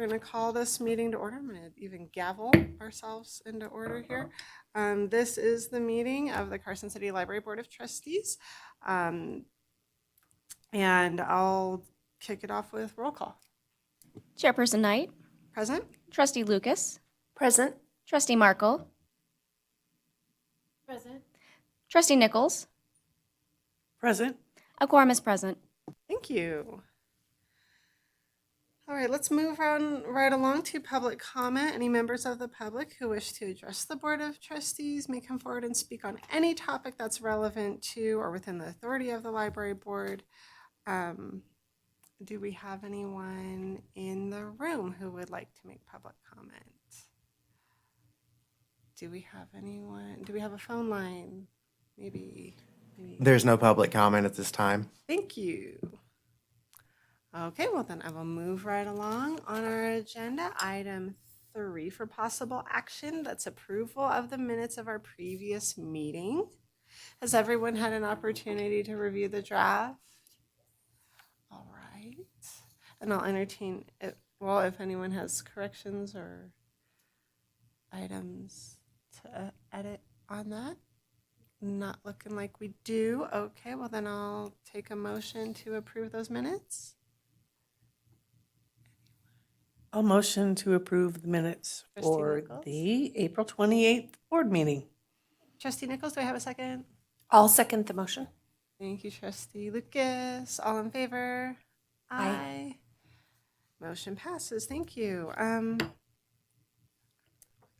going to call this meeting to order. I'm going to even gavel ourselves into order here. This is the meeting of the Carson City Library Board of Trustees. And I'll kick it off with roll call. Chairperson Knight. Present. Trustee Lucas. Present. Trustee Markle. Present. Trustee Nichols. Present. A quorum is present. Thank you. All right, let's move on right along to public comment. Any members of the public who wish to address the Board of Trustees may come forward and speak on any topic that's relevant to or within the authority of the library board. Do we have anyone in the room who would like to make public comment? Do we have anyone? Do we have a phone line? Maybe. There's no public comment at this time. Thank you. Okay, well then I will move right along on our agenda. Item 3 for possible action. That's approval of the minutes of our previous meeting. Has everyone had an opportunity to review the draft? All right. And I'll entertain it. Well, if anyone has corrections or items to edit on that. Not looking like we do. Okay, well then I'll take a motion to approve those minutes. I'll motion to approve the minutes Trustee for Nichols? the April 28th board meeting. Trustee Nichols, do I have a second? I'll second the motion. Thank you, Trustee Lucas. All in favor? Aye. Motion passes. Thank you.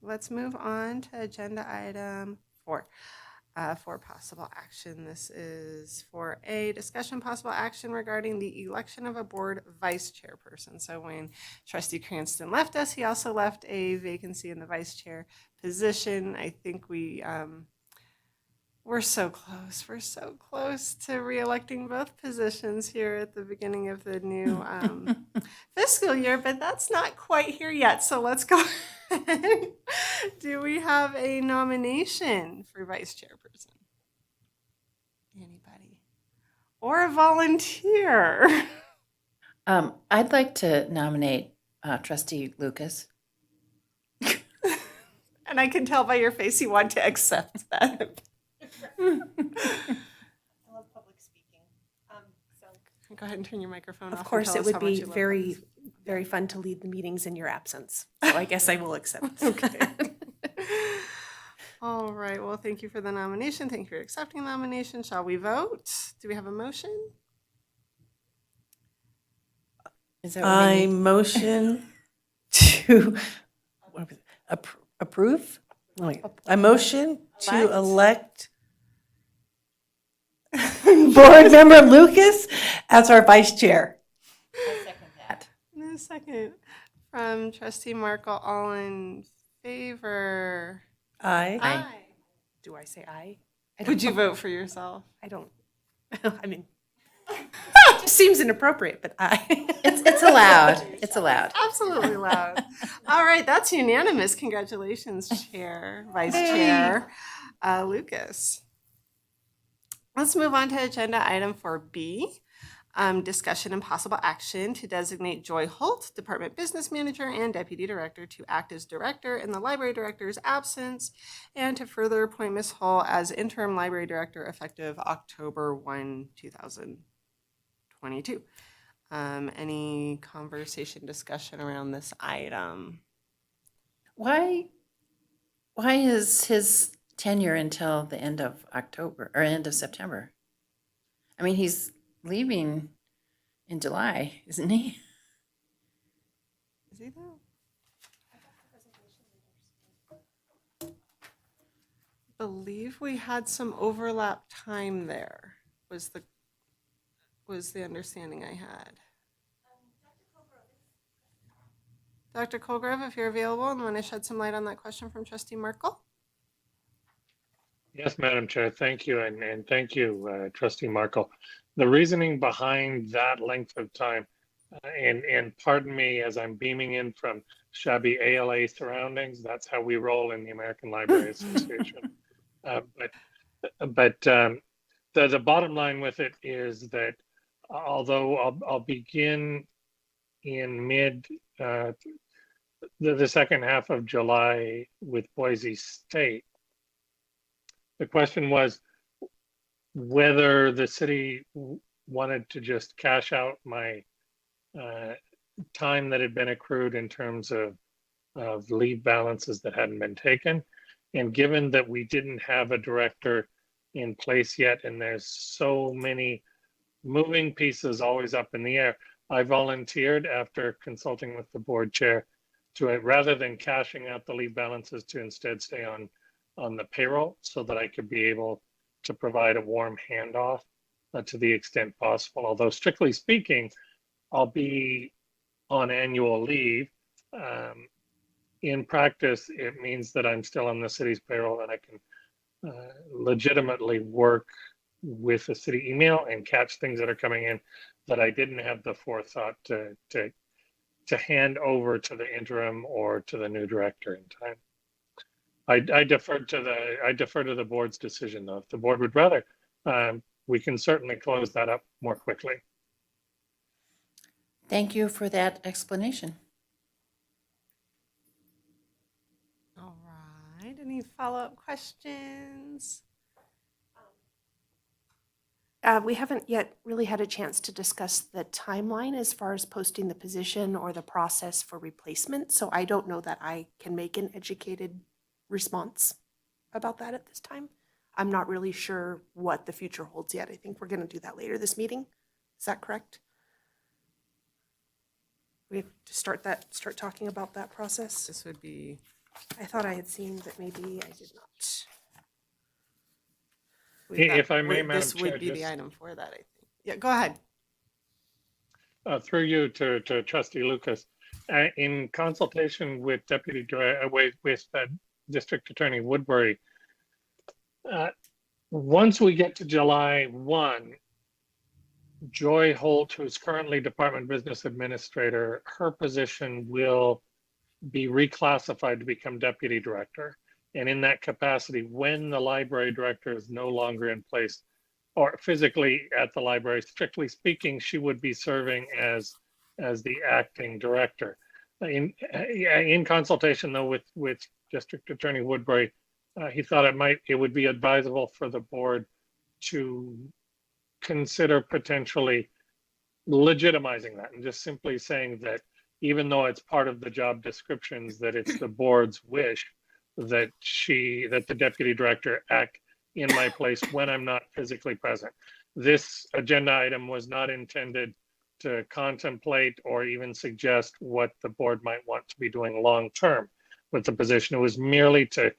Let's move on to agenda item 4. For possible action. This is for a discussion possible action regarding the election of a board vice chairperson. So when Trustee Cranston left us, he also left a vacancy in the vice chair position. I think we're so close. We're so close to reelecting both positions here at the beginning of the new fiscal year, but that's not quite here yet. So let's go ahead. Do we have a nomination for vice chairperson? Anybody? Or a volunteer? I'd like to nominate Trustee Lucas. And I can tell by your face you want to accept that. I love public speaking. Go ahead and turn your microphone off. Of and course, tell it us would how much be you love very, public speaking. very fun to lead the meetings in your absence. So I guess I will accept. Okay. All right. Well, thank you for the nomination. Thank you for accepting the nomination. Shall we vote? Do we have a motion? Is that what we I need? motion to approve. Wait, I motion to elect board member Lucas as our vice chair. I'll second that. And a second from Trustee Markle. All in favor? Aye. Aye. Do I say aye? Would you vote for yourself? I don't. I mean, it just seems inappropriate, but aye. It's allowed. It's allowed. Absolutely loud. All right, that's unanimous. Congratulations, Vice Chair Lucas. Let's move on to agenda item 4B. Discussion and possible action to designate Joy Holt, Department Business Manager and Deputy Director, to act as Director in the Library Director's absence, and to further appoint Ms. Hull as Interim Library Director effective October 1, 2022. Any conversation, discussion around this item? Why is his tenure until the end of October or end of September? I mean, he's leaving in July, isn't he? Is he though? I believe we had some overlap time there, was the understanding I had. Dr. Colgrove, if you're available and want to shed some light on that question from Trustee Markle. Yes, Madam Chair, thank you, and thank you, Trustee Markle. The reasoning behind that length of time, and pardon me as I'm beaming in from shabby ALA surroundings, that's how we roll in the American Library Association. But the bottom line with it is that although I'll begin in mid the second half of July with Boise State. The question was whether the city wanted to just cash out my time that had been accrued in terms of leave balances that hadn't been taken. And given that we didn't have a director in place yet, and there's so many moving pieces always up in the air, I volunteered after consulting with the board chair to, rather than cashing out the leave balances, to instead stay on the payroll so that I could be able to provide a warm handoff to the extent possible. Although strictly speaking, I'll be on annual leave. In practice, it means that I'm still on the city's payroll and I can legitimately work with the city email and catch things that are coming in that I didn't have the forethought to hand over to the interim or to the new director in time. I defer to the board's decision, though. If the board would rather, we can certainly close that up more quickly. Thank you for that explanation. All right. Any follow-up questions? We haven't yet really had a chance to discuss the timeline as far as posting the position or the process for replacement. So I don't know that I can make an educated response about that at this time. I'm not really sure what the future holds yet. I think we're going to do that later this meeting. Is that correct? We have to start talking about that process. This would be, I thought I had seen that maybe I did not. If I may, Madam this Chair, would be the just- item for that, I think. Yeah, go ahead. Through you to Trustee Lucas, in consultation with District Attorney Woodbury, once we get to July 1, Joy Holt, who's currently Department Business Administrator, her position will be reclassified to become Deputy Director. And in that capacity, when the library director is no longer in place or physically at the library, strictly speaking, she would be serving as the acting director. In consultation, though, with District Attorney Woodbury, he thought it would be advisable for the board to consider potentially legitimizing that and just simply saying that even though it's part of the job descriptions, that it's the board's wish that the deputy director act in my place when I'm not physically present. This agenda item was not intended to contemplate or even suggest what the board might want to be doing long term with the position. It was merely to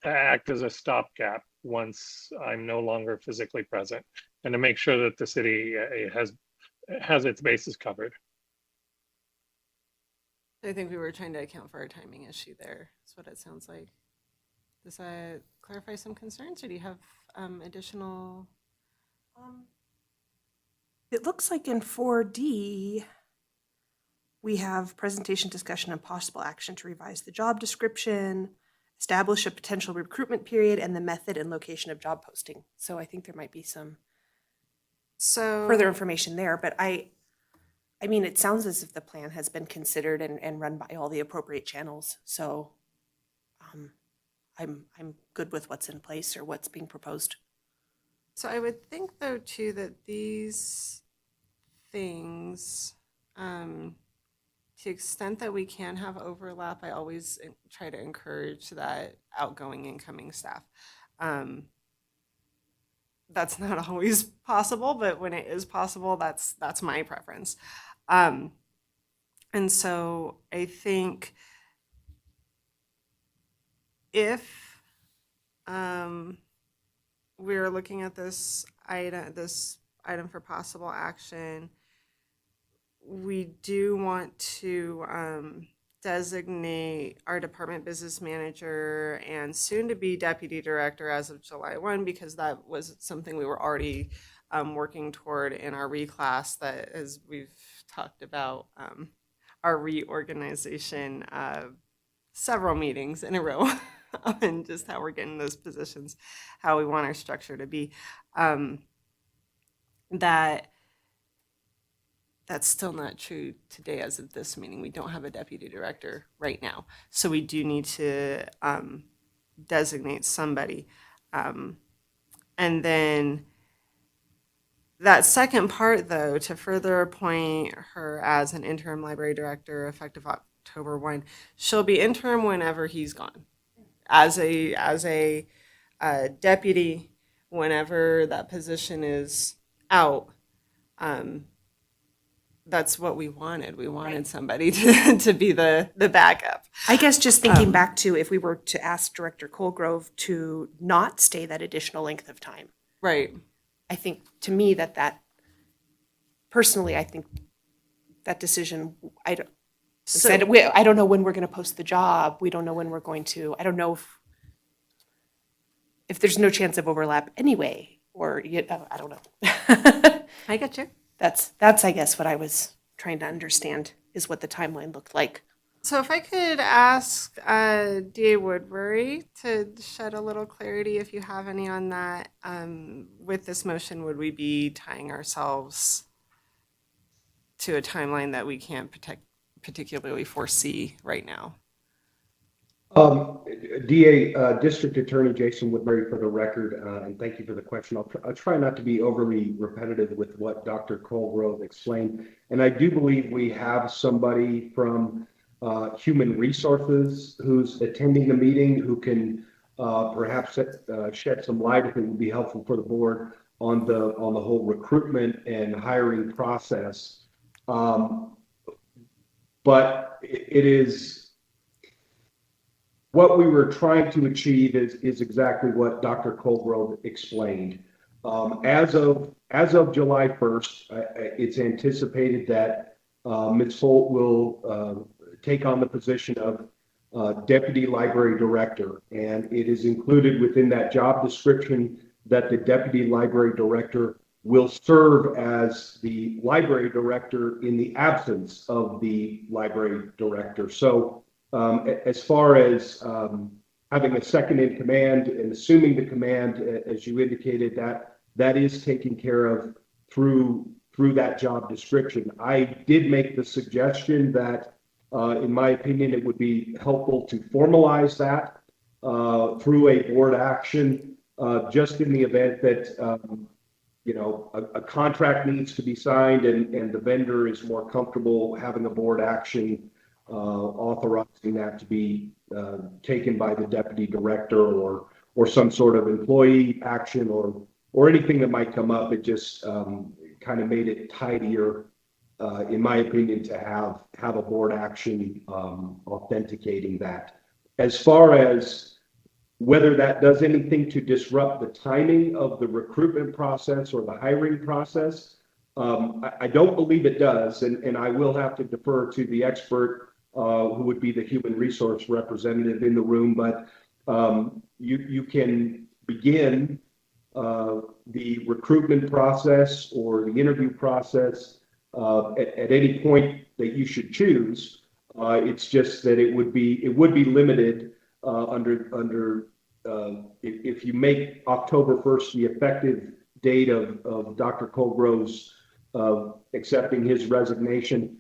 act as a stopgap once I'm no longer physically present, and to make sure that the city has its bases covered. I think we were trying to account for a timing issue there. That's what it sounds like. Does that clarify some concerns, or do you have additional? It looks like in 4D, we have presentation, discussion, and possible action to revise the job description, establish a potential recruitment period, and the method and location of job posting. So I think there might be some further information there, but I mean, it sounds as if the plan has been considered and run by all the appropriate channels. So I'm good with what's in place or what's being proposed. So I would think, though, too, that these things, to the extent that we can have overlap, I always try to encourage that outgoing, incoming staff. That's not always possible, but when it is possible, that's my preference. And so I think if we're looking at this item for possible action, we do want to designate our department business manager and soon to be deputy director as of July 1, because that was something we were already working toward in our reclass, that as we've talked about our reorganization several meetings in a row and just how we're getting those positions, how we want our structure to be. That That's still not true today as of this meeting. We don't have a deputy director right now. So we do need to designate somebody. And then that second part, though, to further appoint her as an interim library director effective October 1, she'll be interim whenever he's gone. As a deputy, whenever that position is out, that's what we wanted. We wanted somebody to be the backup. I guess just thinking back to if we were to ask Director Colgrove to not stay that additional length of time, Right. I think to me that personally, I think that decision, I don't, I don't know when we're going to post the job. We don't know when we're going to, I don't know if there's no chance of overlap anyway, or, I don't know. I get you. That's, I guess, what I was trying to understand is what the timeline looked like. So if I could ask D.A. Woodbury to shed a little clarity, if you have any on that, with this motion, would we be tying ourselves to a timeline that we can't particularly foresee right now? DA, District Attorney Jason Woodbury for the record, and thank you for the question. I'll try not to be overly repetitive with what Dr. Colgrove explained. And I do believe we have somebody from Human Resources who's attending the meeting who can perhaps shed some light, if it would be helpful for the board, on the whole recruitment and hiring process. But it is, what we were trying to achieve is exactly what Dr. Colgrove explained. As of July 1st, it's anticipated that Ms. Holt will take on the position of Deputy Library Director, and it is included within that job description that the Deputy Library Director will serve as the Library Director in the absence of the Library Director. So as far as having a second in command and assuming the command, as you indicated, that is taken care of through that job description. I did make the suggestion that, in my opinion, it would be helpful to formalize that through a board action, just in the event that a contract needs to be signed and the vendor is more comfortable having a board action authorizing that to be taken by the deputy director or some sort of employee action or anything that might come up. It just kind of made it tidier, in my opinion, to have a board action authenticating that. As far as whether that does anything to disrupt the timing of the recruitment process or the hiring process, I don't believe it does, and I will have to defer to the expert who would be the human resource representative in the room, but you can begin the recruitment process or the interview process at any point that you should choose. It's just that it would be limited under if you make October 1st the effective date of Dr. Colgrove's accepting his resignation.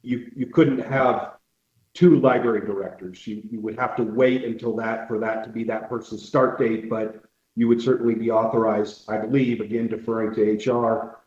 You couldn't have two library directors. You would have to wait until for that to be that person's start date, but you would certainly be authorized, I believe, again, deferring to HR,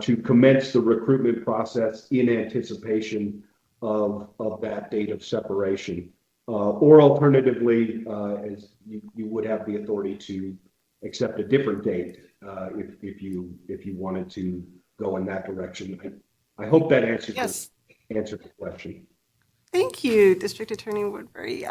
to commence the recruitment process in anticipation of that date of separation. Or alternatively, as you would have the authority to accept a different date if you wanted to go in that direction. I hope that answers the question. Thank you, District Attorney Woodbury.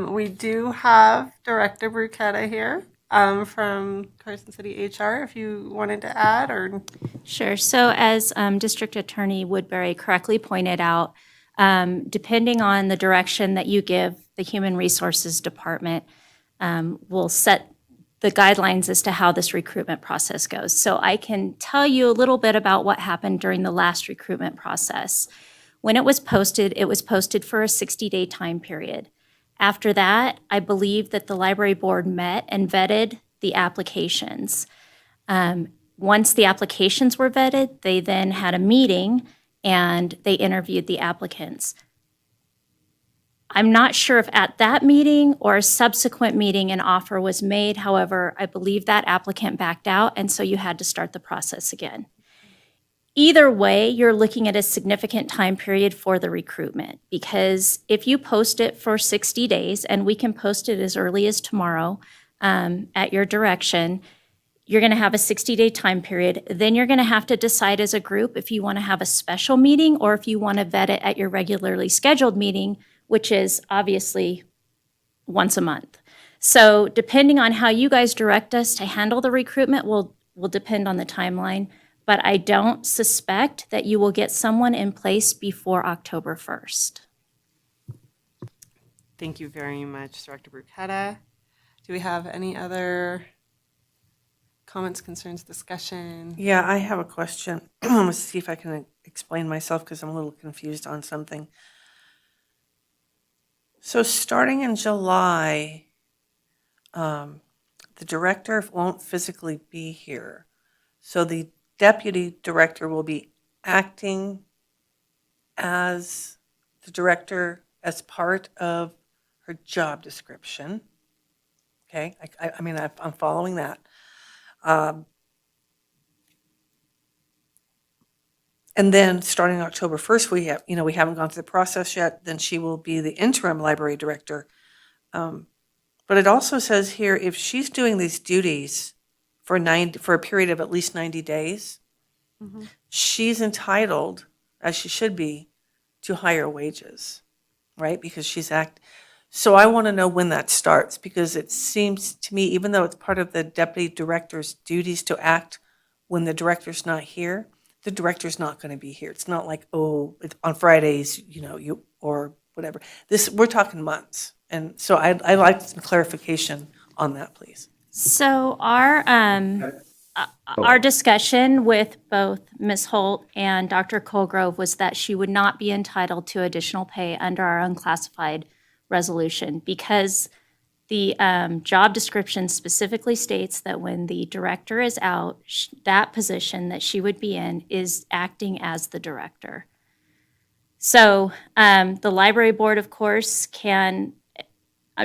We do have Director Bruchetta here from Carson City HR, if you wanted to add or. Sure. So as District Attorney Woodbury correctly pointed out, depending on the direction that you give the Human Resources Department, will set the guidelines as to how this recruitment process goes. So I can tell you a little bit about what happened during the last recruitment process. When it was posted for a 60-day time period. After that, I believe that the library board met and vetted the applications. Once the applications were vetted, they then had a meeting and they interviewed the applicants. I'm not sure if at that meeting or a subsequent meeting an offer was made. However, I believe that applicant backed out, and so you had to start the process again. Either way, you're looking at a significant time period for the recruitment, because if you post it for 60 days, and we can post it as early as tomorrow at your direction, you're going to have a 60-day time period. Then you're going to have to decide as a group if you want to have a special meeting or if you want to vet it at your regularly scheduled meeting, which is obviously once a month. So depending on how you guys direct us to handle the recruitment will depend on the timeline. But I don't suspect that you will get someone in place before October 1st. Thank you very much, Director Bruchetta. Do we have any other comments, concerns, discussion? Yeah, I have a question. Let's see if I can explain myself because I'm a little confused on something. So starting in July, the director won't physically be here. So the deputy director will be acting as the director as part of her job description. Okay, I mean, I'm following that. And then starting October 1st, we haven't gone through the process yet, then she will be the interim library director. But it also says here, if she's doing these duties for a period of at least 90 days, she's entitled, as she should be, to higher wages, right? Because so I want to know when that starts, because it seems to me, even though it's part of the deputy director's duties to act when the director's not here, the director's not going to be here. It's not like, it's on Fridays, or whatever. We're talking months. And so I'd like some clarification on that, please. So our discussion with both Ms. Holt and Dr. Colgrove was that she would not be entitled to additional pay under our unclassified resolution, because the job description specifically states that when the director is out, that position that she would be in is acting as the director. So the library board, of course, can,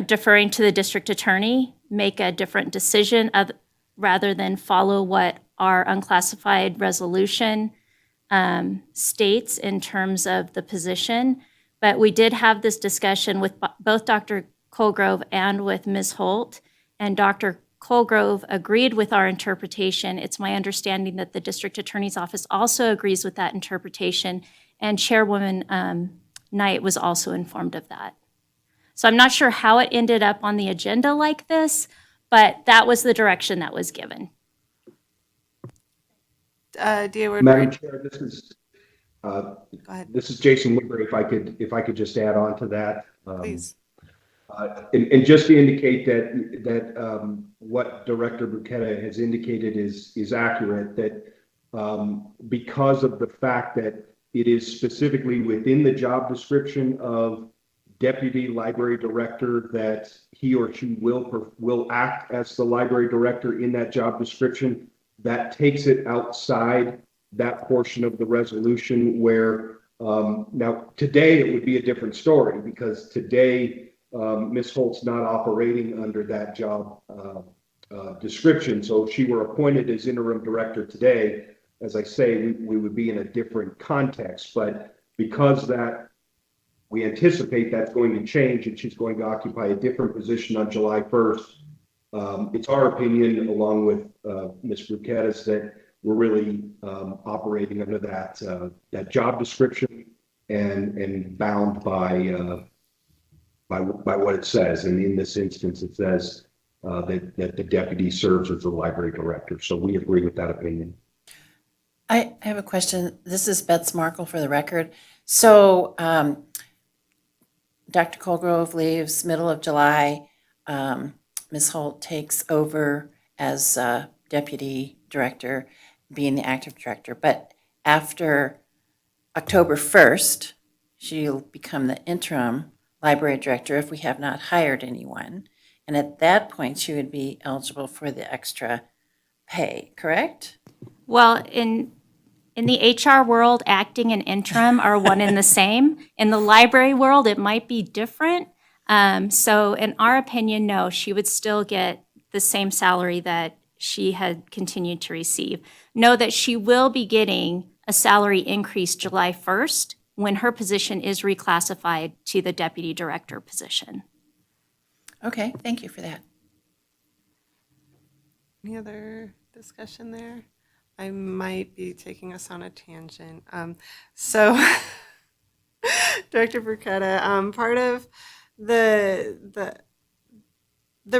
deferring to the district attorney, make a different decision rather than follow what our unclassified resolution states in terms of the position. But we did have this discussion with both Dr. Colgrove and with Ms. Holt, and Dr. Colgrove agreed with our interpretation. It's my understanding that the district attorney's office also agrees with that interpretation, and Chairwoman Knight was also informed of that. So I'm not sure how it ended up on the agenda like this, but that was the direction that was given. D.A. Woodbury. Madam Chair, Go ahead, this is Jason Woodbury. If I could just add on to that. please. And just to indicate that what Director Bruchetta has indicated is accurate, that because of the fact that it is specifically within the job description of deputy library director that he or she will act as the library director in that job description, that takes it outside that portion of the resolution where now today it would be a different story, because today Ms. Holt's not operating under that job description. So if she were appointed as interim director today, as I say, we would be in a different context. But because that we anticipate that's going to change and she's going to occupy a different position on July 1st, it's our opinion, along with Ms. Bruchetta's, that we're really operating under that job description and bound by what it says. And in this instance, it says that the deputy serves as the library director. So we agree with that opinion. I have a question. This is Beth Markle for the record. So Dr. Colgrove leaves middle of July. Ms. Holt takes over as deputy director, being the active director. But after October 1st, she'll become the interim library director if we have not hired anyone. And at that point, she would be eligible for the extra pay, correct? Well, In the HR world, acting and interim are one and the same. In the library world, it might be different. So in our opinion, no, she would still get the same salary that she had continued to receive. Know that she will be getting a salary increase July 1st when her position is reclassified to the deputy director position. Okay, thank you for that. Any other discussion there? I might be taking us on a tangent. So, Director Burketta, part of the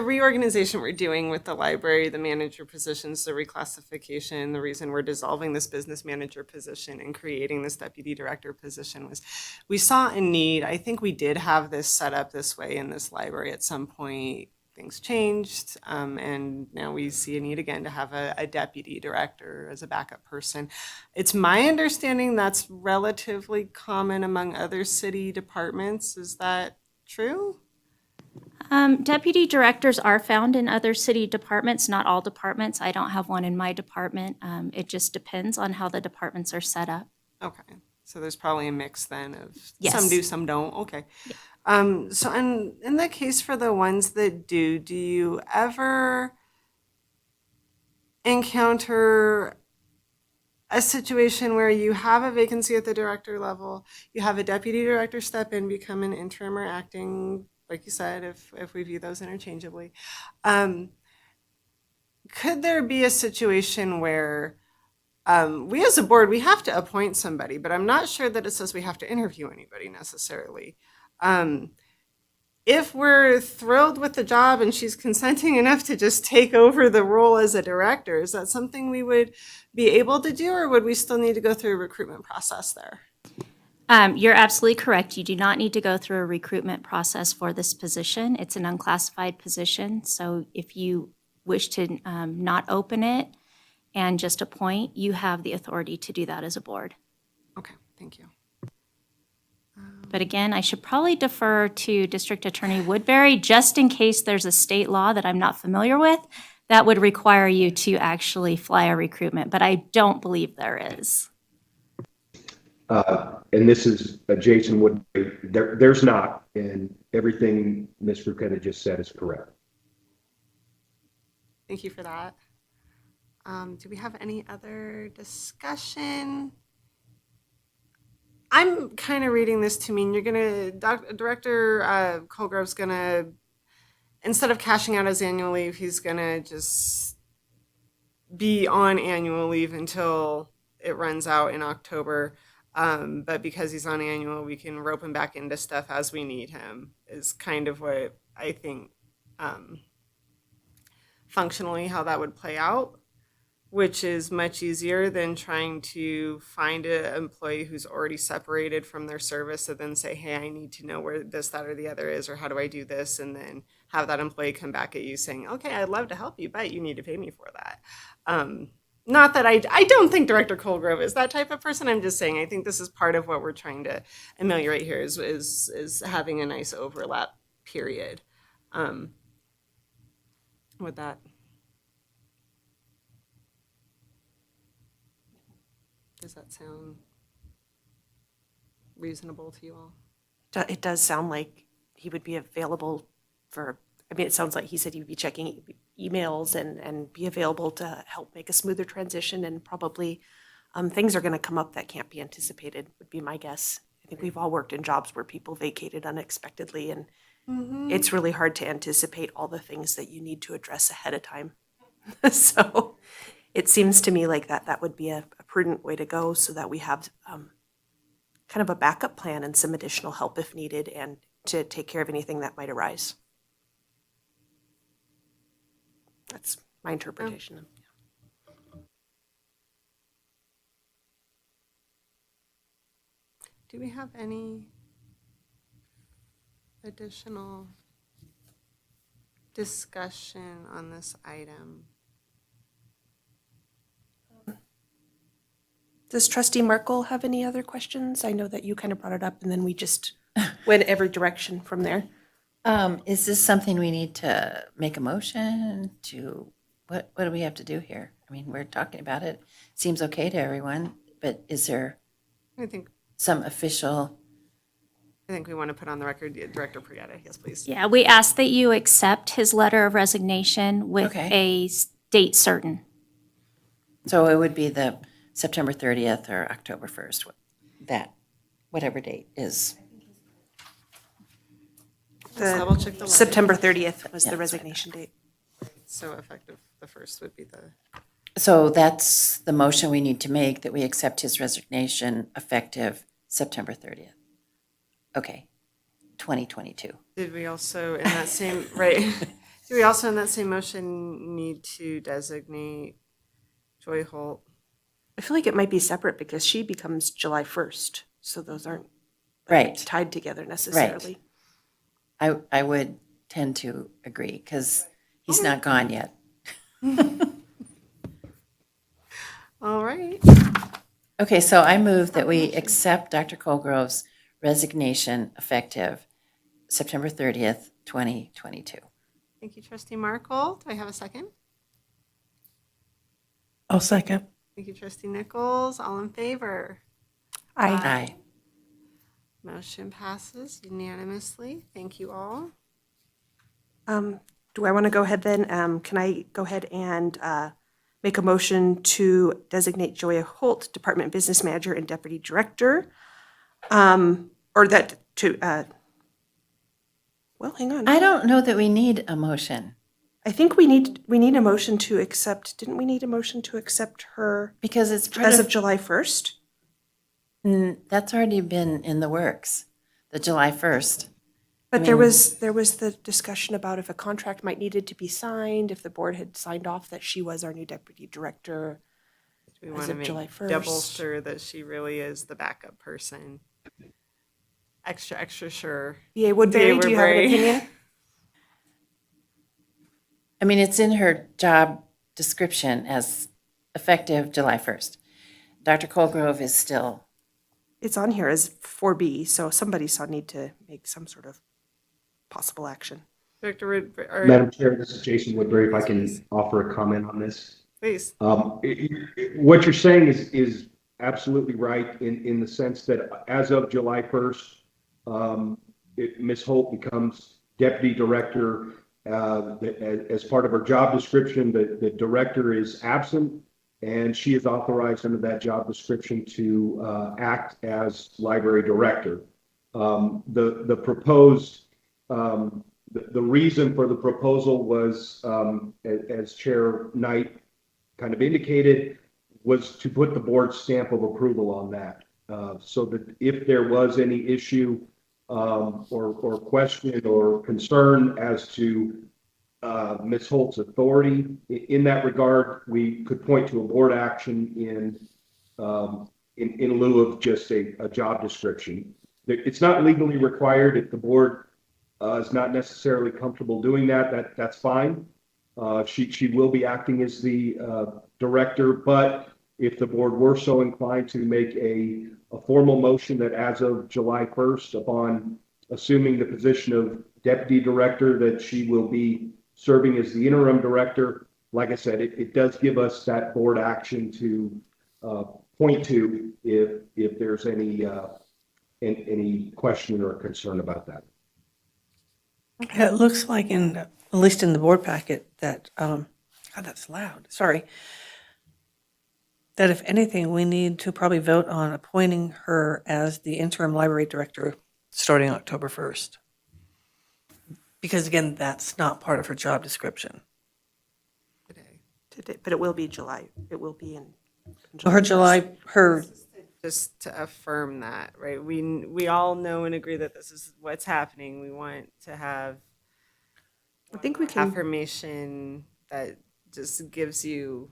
reorganization we're doing with the library, the manager positions, the reclassification, the reason we're dissolving this business manager position and creating this deputy director position was we saw a need. I think we did have this set up this way in this library at some point. Things changed, and now we see a need again to have a deputy director as a backup person. It's my understanding that's relatively common among other city departments. Is that true? Deputy directors are found in other city departments, not all departments. I don't have one in my department. It just depends on how the departments are set up. Okay, so there's probably a mix then of Yes. some do, some don't. Okay. So in the case for the ones that do you ever encounter a situation where you have a vacancy at the director level, you have a deputy director step in, become an interim or acting, like you said, if we view those interchangeably? Could there be a situation where we as a board, we have to appoint somebody, but I'm not sure that it says we have to interview anybody necessarily. If we're thrilled with the job and she's consenting enough to just take over the role as a director, is that something we would be able to do, or would we still need to go through a recruitment process there? You're absolutely correct. You do not need to go through a recruitment process for this position. It's an unclassified position. So if you wish to not open it and just appoint, you have the authority to do that as a board. Okay, thank you. But again, I should probably defer to District Attorney Woodbury, just in case there's a state law that I'm not familiar with that would require you to actually fly a recruitment, but I don't believe there is. And this is Jason Woodbury. There's not, and everything Ms. Burketta just said is correct. Thank you for that. Do we have any other discussion? I'm kind of reading this to mean Director Colgrove's gonna, instead of cashing out his annual leave, he's gonna just be on annual leave until it runs out in October. But because he's on annual, we can rope him back into stuff as we need him, is kind of what I think functionally how that would play out, which is much easier than trying to find an employee who's already separated from their service and then say, hey, I need to know where this, that, or the other is, or how do I do this? And then have that employee come back at you saying, okay, I'd love to help you, but you need to pay me for that. Not that I don't think Director Colgrove is that type of person. I'm just saying I think this is part of what we're trying to ameliorate here is having a nice overlap period. With that. Does that sound reasonable to you all? It does sound like he would be available for, I mean, it sounds like he said he'd be checking emails and be available to help make a smoother transition, and probably things are going to come up that can't be anticipated, would be my guess. I think we've all worked in jobs where people vacated unexpectedly, and it's really hard to anticipate all the things that you need to address ahead of time. So it seems to me like that would be a prudent way to go, so that we have kind of a backup plan and some additional help if needed, and to take care of anything that might arise. That's my interpretation. Do we have any additional discussion on this item? Does Trustee Merkel have any other questions? I know that you kind of brought it up and then we just went every direction from there. Is this something we need to make a motion to, what do we have to do here? I mean, we're talking about it. Seems okay to everyone. but is there I think some official? we want to put on the record, Director Pragata. Yes, please. Yeah, we ask that you accept his letter of resignation with Okay. a date certain. So it would be the September 30th or October 1st, that, whatever date is. Let's double check the letter. September 30th was Yeah, the that's right. resignation date. So effective, the first would be the, So that's the motion we need to make, that we accept his resignation effective September 30th. Okay, 2022. did we also in that same, right, do we also in that same motion need to designate Joy Holt? I feel like it might be separate because she becomes July 1st, so those aren't Right. tied together necessarily. I would tend to agree, because he's not gone yet. All right. Okay, so I move that we accept Dr. Colgrove's resignation effective September 30th, 2022. Thank you, Trustee Markle. Do I have a second? I'll second. Thank you, Trustee Nichols. All in favor? Aye. Motion passes unanimously. Thank you all. Do I want to go ahead then? Can I go ahead and make a motion to designate Joya Holt, Department Business Manager and Deputy Director? Or that to, well, hang on. I don't know that we need a motion, I think we need a motion to accept, didn't we need a motion to accept her because it's part as of, of July 1st? that's already been in the works, the July 1st. But there was the discussion about if a contract might needed to be signed, if the board had signed off that she was our new deputy director. Do we As want to of make July 1st. double sure that she really is the backup person? Extra sure. DA Woodbury, do you have an Woodbury. opinion? I mean, it's in her job description as effective July 1st. Dr. Colgrove is still, It's on here as 4B, so somebody saw need to make some sort of possible action. Director Woodbury, Madam Chair, this is Jason Woodbury. If I can offer a comment on this. please. What you're saying is absolutely right in the sense that as of July 1st, Ms. Holt becomes deputy director. As part of her job description, the director is absent, and she is authorized under that job description to act as library director. The proposed, the reason for the proposal was, as Chair Knight kind of indicated, was to put the board's stamp of approval on that. So that if there was any issue or question or concern as to Ms. Holt's authority in that regard, we could point to a board action in lieu of just a job description. It's not legally required. If the board is not necessarily comfortable doing that, that's fine. She will be acting as the director, but if the board were so inclined to make a formal motion that as of July 1st, upon assuming the position of deputy director, that she will be serving as the interim director, like I said, it does give us that board action to point to if there's any question or concern about that. Yeah, it looks like at least in the board packet that, God, that's loud, sorry. That if anything, we need to probably vote on appointing her as the interim library director starting October 1st. Because again, that's not part of her job description. Today. But it will be July. It will be in Well, her Just to affirm that, right? We all know and agree that this is what's happening. We want to have I think we can. affirmation that just gives you,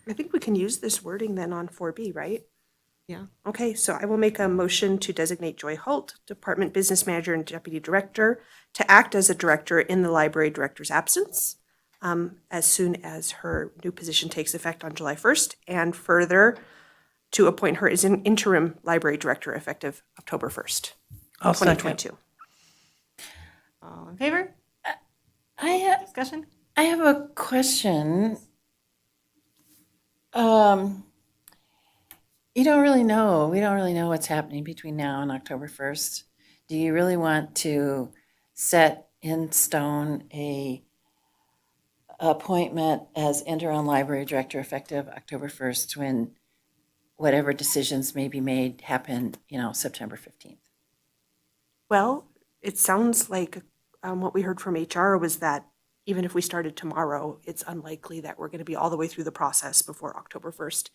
I think we can use this wording then on 4B, right? yeah. Okay, so I will make a motion to designate Joy Holt, Department Business Manager and Deputy Director, to act as a director in the library director's absence as soon as her new position takes effect on July 1st, and further to appoint her as an interim library director effective October 1st, I'll second. 2022. All in favor? Discussion? I have a question. You don't really know. We don't really know what's happening between now and October 1st. Do you really want to set in stone a appointment as interim library director effective October 1st when whatever decisions may be made happen, September 15th? Well, it sounds like what we heard from HR was that even if we started tomorrow, it's unlikely that we're going to be all the way through the process before October 1st.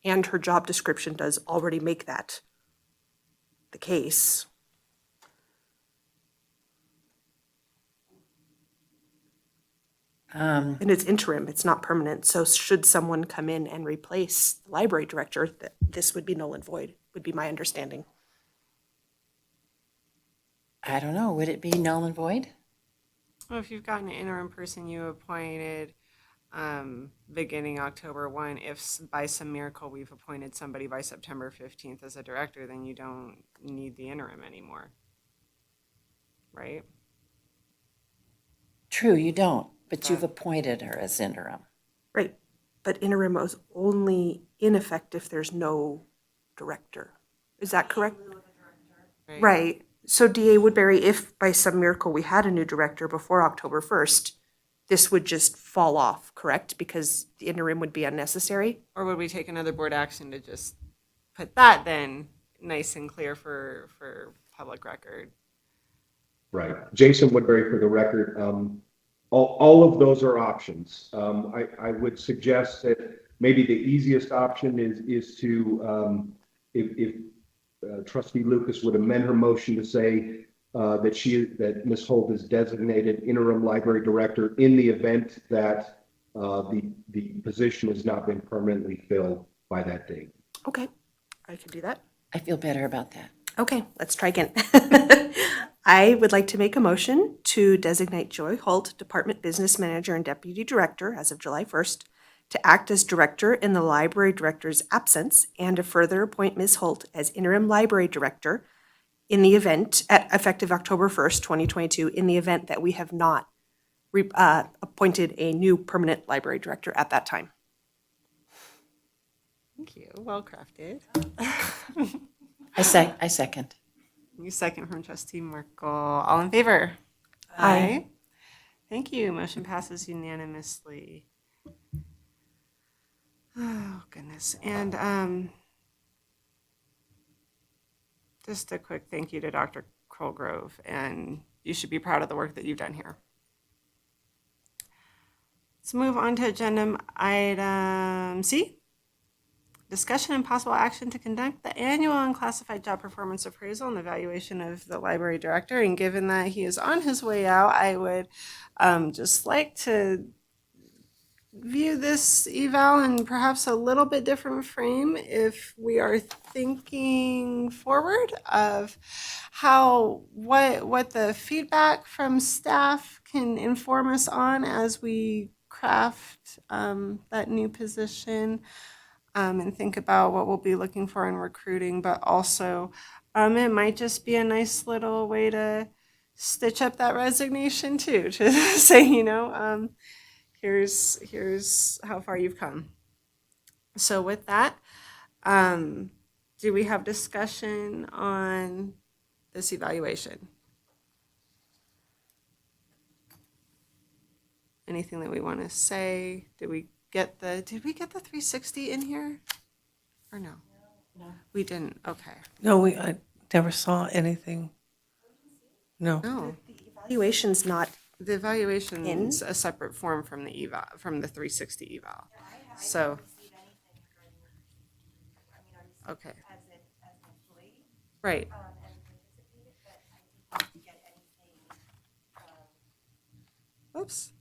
And her job description does already make that the case. And it's interim, it's not permanent. So should someone come in and replace the library director, this would be null and void, would be my understanding. I don't know. Would it be null and void? Well, if you've got an interim person you appointed beginning October 1, if by some miracle we've appointed somebody by September 15th as a director, then you don't need the interim anymore. Right? True, you don't, but you've appointed her as interim. Right, but interim is only in effect if there's no director. Is that correct? Right. So DA Woodbury, if by some miracle we had a new director before October 1st, this would just fall off, correct? Because the interim would be unnecessary? Or would we take another board action to just put that then nice and clear for public record? Right. Jason Woodbury for the record. All of those are options. I would suggest that maybe the easiest option is to, if Trustee Lucas would amend her motion to say that Ms. Holt is designated interim library director in the event that the position has not been permanently filled by that date. Okay, I can do that. I feel better about that. Okay, let's try again. I would like to make a motion to designate Joy Holt, Department Business Manager and Deputy Director as of July 1st, to act as director in the library director's absence and to further appoint Ms. Holt as interim library director in the event, effective October 1st, 2022, in the event that we have not appointed a new permanent library director at that time. Thank you. Well crafted. I second. You second from Trustee Merkel. All in favor? Aye. Thank you. Motion passes unanimously. Oh, goodness. And just a quick thank you to Dr. Colgrove, and you should be proud of the work that you've done here. Let's move on to agenda item C. Discussion and possible action to conduct the annual unclassified job performance appraisal and evaluation of the library director. And given that he is on his way out, I would just like to view this eval in perhaps a little bit different frame if we are thinking forward of what the feedback from staff can inform us on as we craft that new position. And think about what we'll be looking for in recruiting, but also it might just be a nice little way to stitch up that resignation too, to say, here's how far you've come. So with that, do we have discussion on this evaluation? Anything that we want to say? Did we get the 360 in here? Or no? No. We didn't. Okay. No, I never saw anything. No. No. The evaluation's not, The evaluation's a separate form from the from the 360 eval. So. Okay. Right. Oops.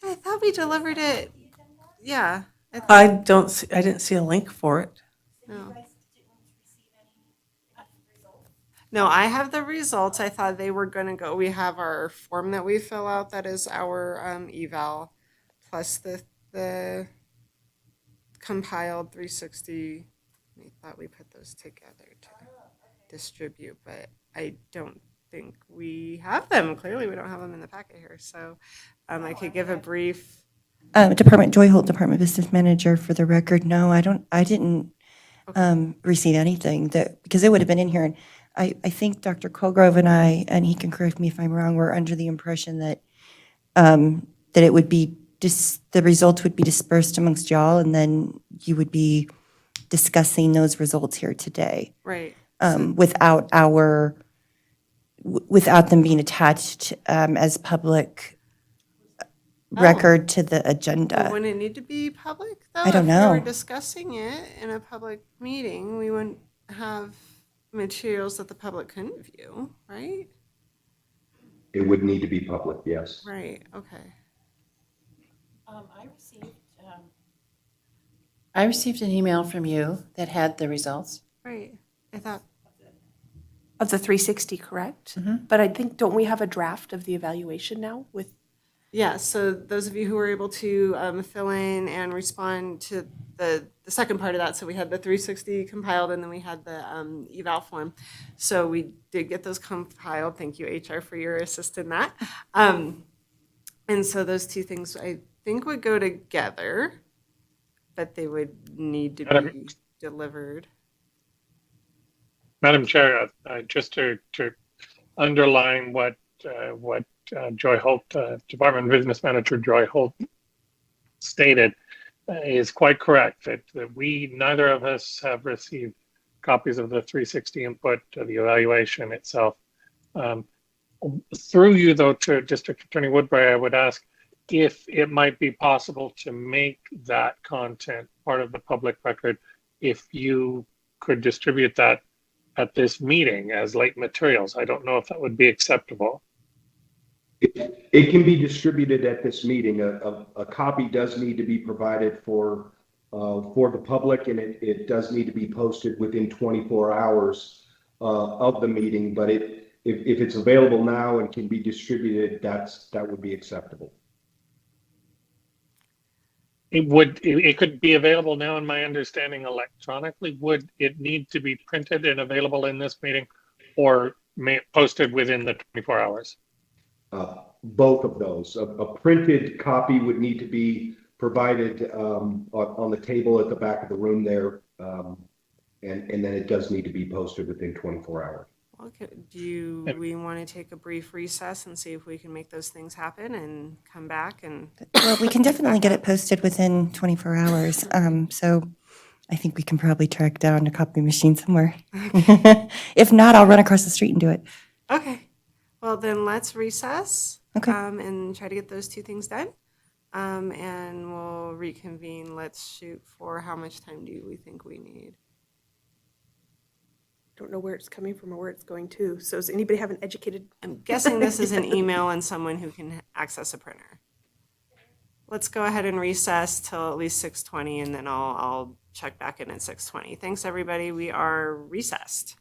I thought we delivered it. Yeah. I didn't see a link for it. No. No, I have the results. I thought they were gonna go. We have our form that we fill out that is our eval, plus the compiled 360. I thought we put those together to distribute, but I don't think we have them. Clearly, we don't have them in the packet here. So I could give a brief Department, Joy Holt, Department Business Manager, for the record. No, I didn't receive anything because it would have been in here. And I think Dr. Colgrove and I, and he can correct me if I'm wrong, were under the impression that, that it would be, the results would be dispersed amongst y'all, and then you would be discussing those results here today. Right. Without them being attached as public record to the agenda. Wouldn't it need to be public, though? I don't If we were know. discussing it in a public meeting, we wouldn't have materials that the public couldn't view, right? It would need to be public, yes. Right, okay. I received an email from you that had the results. Right. I thought, Of the 360, correct? But I think, don't we have a draft of the evaluation now with? yeah, so those of you who were able to fill in and respond to the second part of that, so we had the 360 compiled and then we had the eval form. So we did get those compiled. Thank you, HR, for your assist in that. And so those two things I think would go together, but they would need to be delivered. Madam Chair, just to underline what Joy Holt, Department Business Manager Joy Holt stated, is quite correct that neither of us have received copies of the 360 input to the evaluation itself. Through you, though, to District Attorney Woodbury, I would ask if it might be possible to make that content part of the public record, if you could distribute that at this meeting as late materials. I don't know if that would be acceptable. It can be distributed at this meeting. A copy does need to be provided for the public, and it does need to be posted within 24 hours of the meeting. But if it's available now and can be distributed, that would be acceptable. It could be available now, in my understanding, electronically. Would it need to be printed and available in this meeting, or posted within the 24 hours? Both of those. A printed copy would need to be provided on the table at the back of the room there, and then it does need to be posted within 24 hours. Okay, do we want to take a brief recess and see if we can make those things happen and come back and? Well, we can definitely get it posted within 24 hours. So I think we can probably track down a copy machine somewhere. If not, I'll run across the street and do it. Okay, well then let's recess. Okay. And try to get those two things done. And we'll reconvene. Let's shoot for, how much time do we think we need? Don't know where it's coming from or where it's going to. So does anybody have an educated? I'm guessing this is an email and someone who can access a printer. Let's go ahead and recess till at least 6:20, and then I'll check back in at 6:20. Thanks, everybody. We are recessed.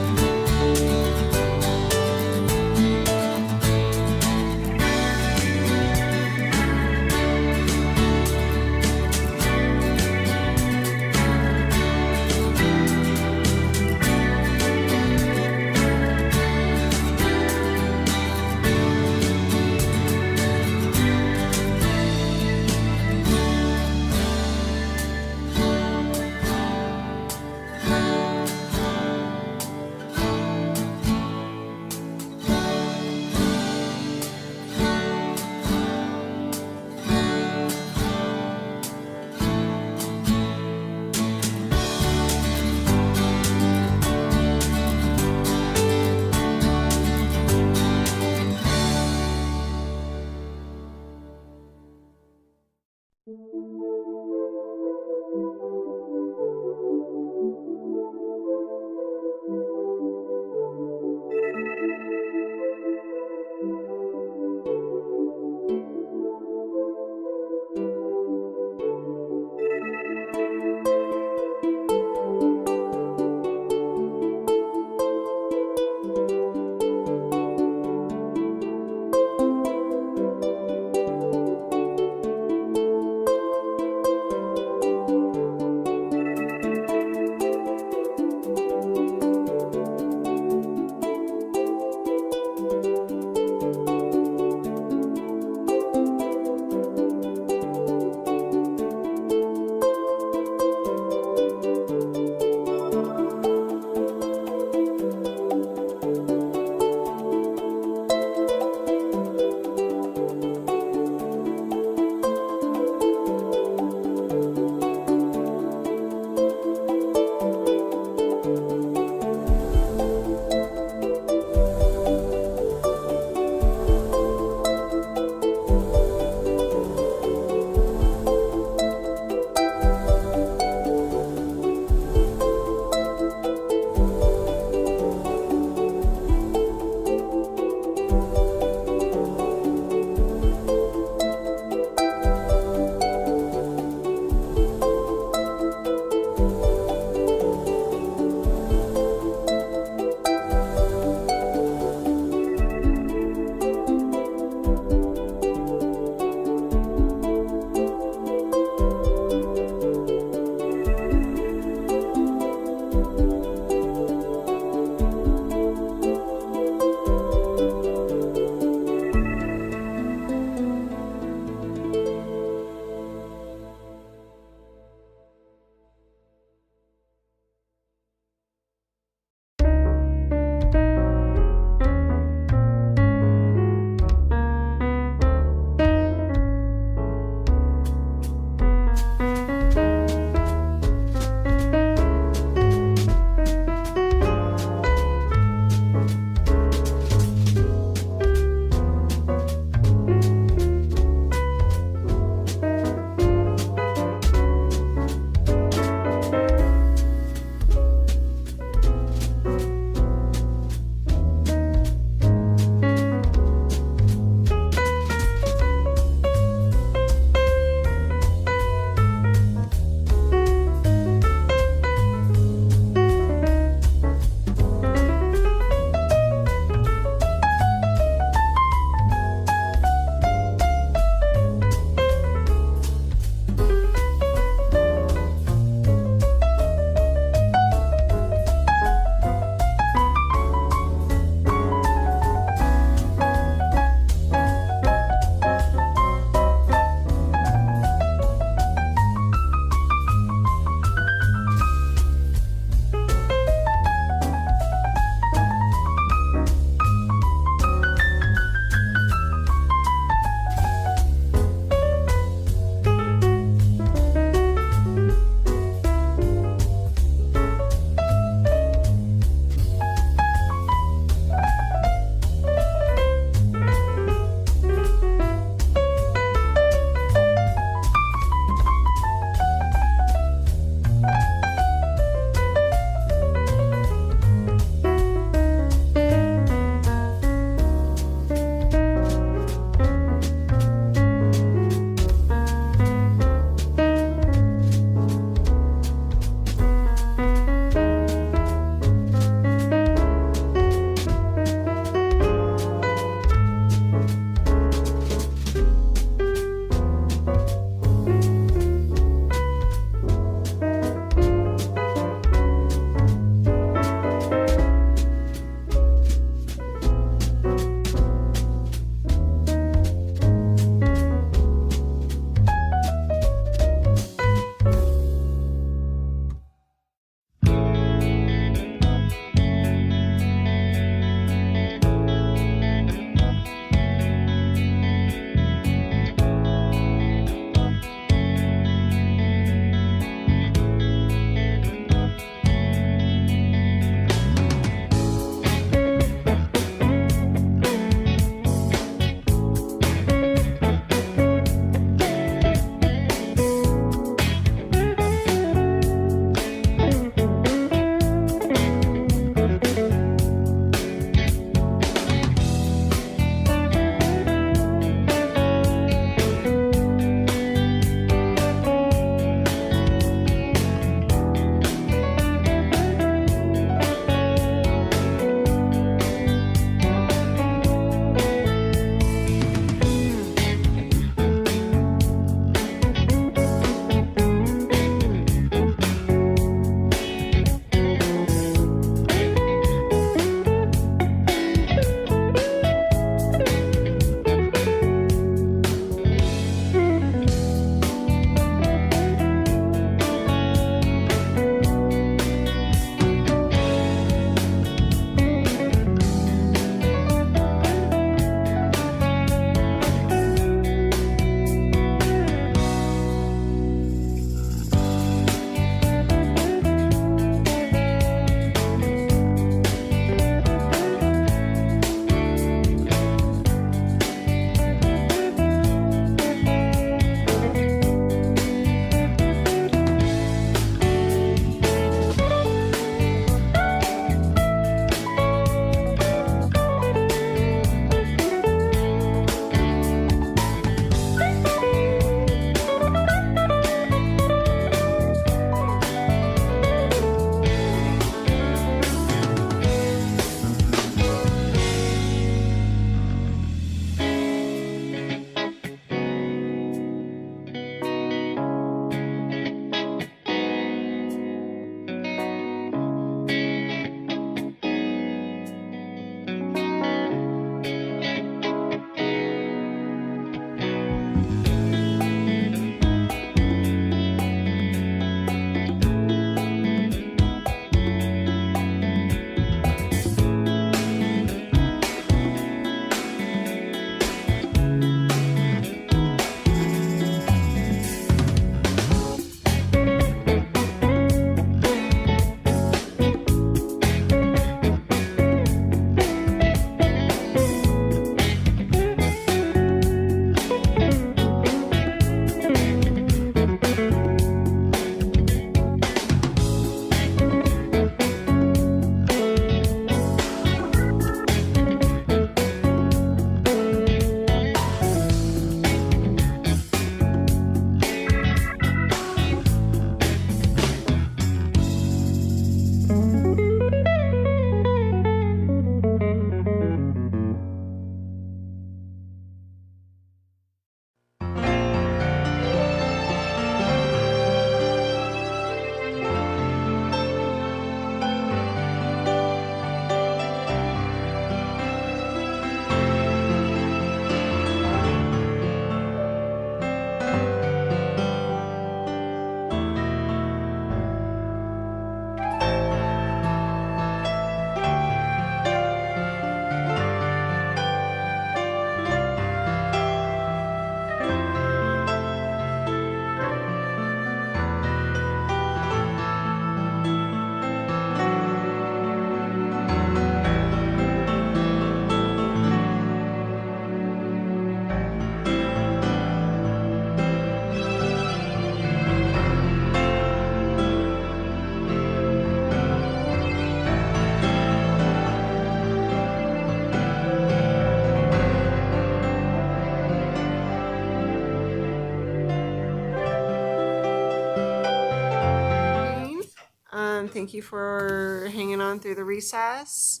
Thank you for hanging on through the recess.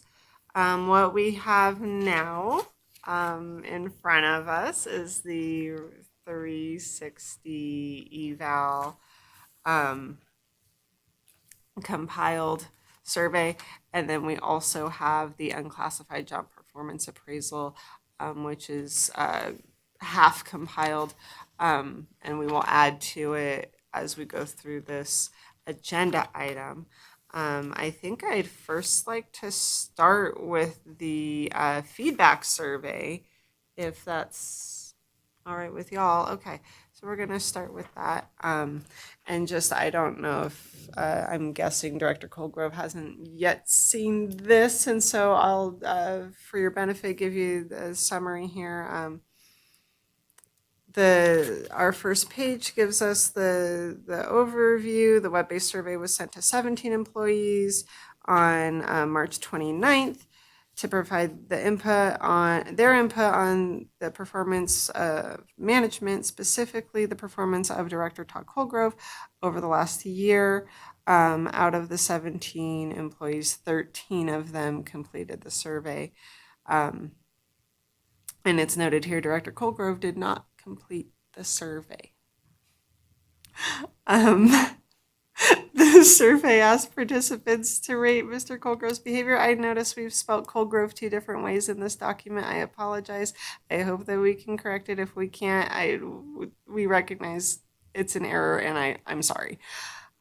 What we have now in front of us is the 360 eval compiled survey, and then we also have the unclassified job performance appraisal, which is half compiled, and we will add to it as we go through this agenda item. I think I'd first like to start with the feedback survey, if that's all right with y'all. Okay, so we're going to start with that. And just, I don't know if, I'm guessing Director Colgrove hasn't yet seen this, and so I'll, for your benefit, give you the summary here. Our first page gives us the overview. The web-based survey was sent to 17 employees on March 29th to provide their input on the performance of management, specifically the performance of Director Todd Colgrove over the last year. Out of the 17 employees, 13 of them completed the survey. And it's noted here, Director Colgrove did not complete the survey. The survey asked participants to rate Mr. Colgrove's behavior. I notice we've spelled Colgrove 2 different ways in this document. I apologize. I hope that we can correct it. If we can't, we recognize it's an error, and I'm sorry.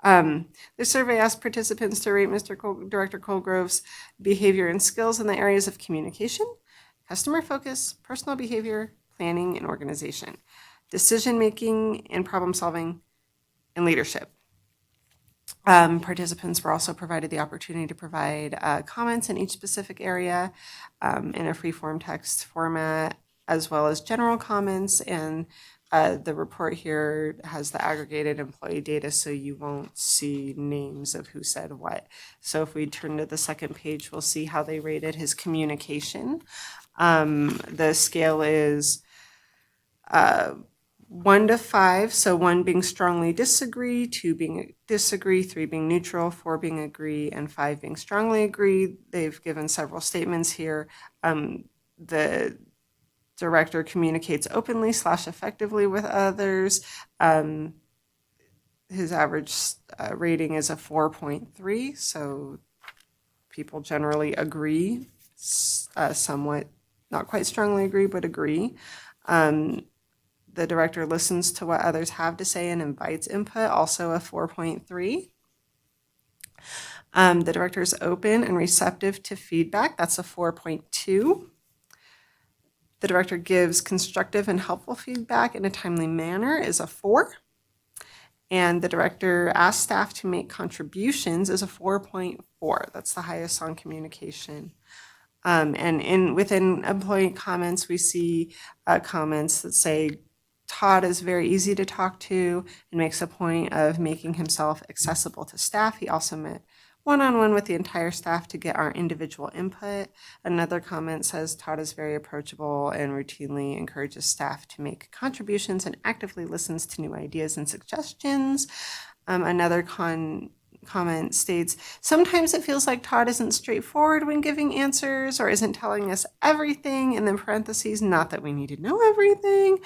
The survey asked participants to rate Director Colgrove's behavior and skills in the areas of communication, customer focus, personal behavior, planning and organization, decision-making and problem-solving, and leadership. Participants were also provided the opportunity to provide comments in each specific area in a free-form text format, as well as general comments. And the report here has the aggregated employee data, so you won't see names of who said what. So if we turn to the second page, we'll see how they rated his communication. The scale is 1 to 5, so 1 being strongly disagree, 2 being disagree, 3 being neutral, 4 being agree, and 5 being strongly agree. They've given several statements here. The director communicates openly / effectively with others. His average rating is a 4.3, so people generally agree, somewhat, not quite strongly agree, but agree. The director listens to what others have to say and invites input, also a 4.3. The director is open and receptive to feedback, that's a 4.2. The director gives constructive and helpful feedback in a timely manner is a 4. And the director asks staff to make contributions is a 4.4. That's the highest on communication. And within employee comments, we see comments that say, Todd is very easy to talk to and makes a point of making himself accessible to staff. He also met one-on-one with the entire staff to get our individual input. Another comment says Todd is very approachable and routinely encourages staff to make contributions and actively listens to new ideas and suggestions. Another comment states, sometimes it feels like Todd isn't straightforward when giving answers or isn't telling us everything, and then parentheses, not that we need to know everything,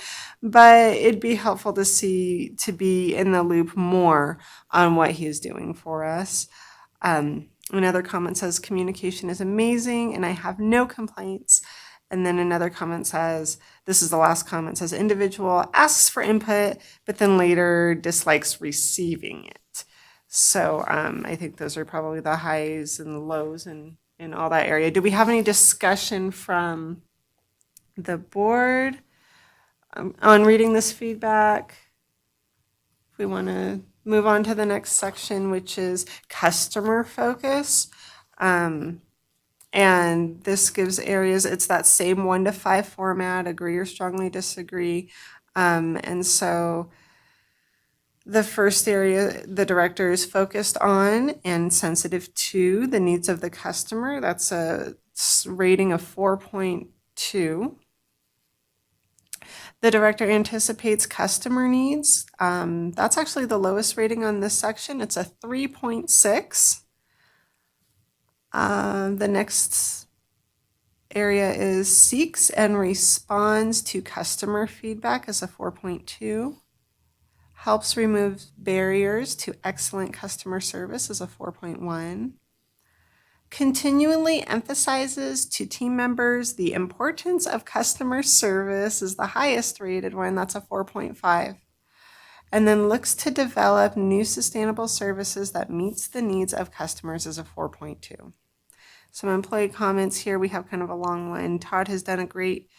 but it'd be helpful to be in the loop more on what he is doing for us. Another comment says, communication is amazing and I have no complaints. And then another comment says, this is the last comment, says individual asks for input, but then later dislikes receiving it. So I think those are probably the highs and the lows in all that area. Do we have any discussion from the board on reading this feedback? If we want to move on to the next section, which is customer focus. And this gives areas, it's that same 1 to 5 format, agree or strongly disagree. And so the first area the director is focused on and sensitive to the needs of the customer. That's a rating of 4.2. The director anticipates customer needs. That's actually the lowest rating on this section. It's a 3.6. The next area is seeks and responds to customer feedback as a 4.2. Helps remove barriers to excellent customer service as a 4.1. Continually emphasizes to team members the importance of customer service is the highest rated one, that's a 4.5. And then looks to develop new sustainable services that meets the needs of customers as a 4.2. Some employee comments here, we have kind of a long one. Todd has done a great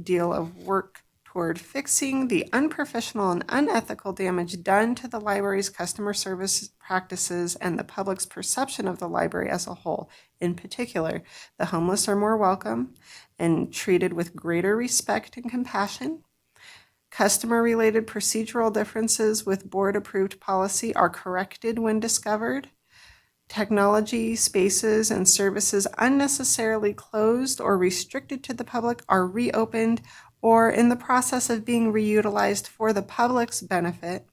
deal of work toward fixing the unprofessional and unethical damage done to the library's customer service practices and the public's perception of the library as a whole. In particular, the homeless are more welcome and treated with greater respect and compassion. Customer-related procedural differences with board-approved policy are corrected when discovered. Technology, spaces, and services unnecessarily closed or restricted to the public are reopened or in the process of being reutilized for the public's benefit.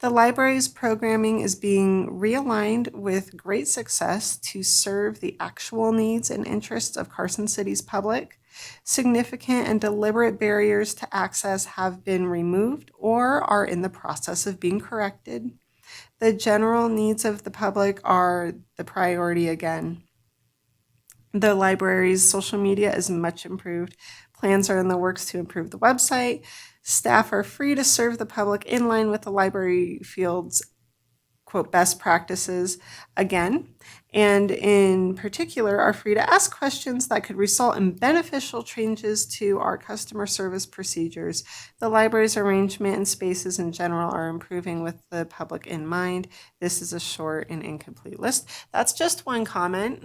The library's programming is being realigned with great success to serve the actual needs and interests of Carson City's public. Significant and deliberate barriers to access have been removed or are in the process of being corrected. The general needs of the public are the priority again. The library's social media is much improved. Plans are in the works to improve the website. Staff are free to serve the public in line with the library field's, quote, best practices again, and in particular are free to ask questions that could result in beneficial changes to our customer service procedures. The library's arrangement and spaces in general are improving with the public in mind. This is a short and incomplete list. That's just one comment.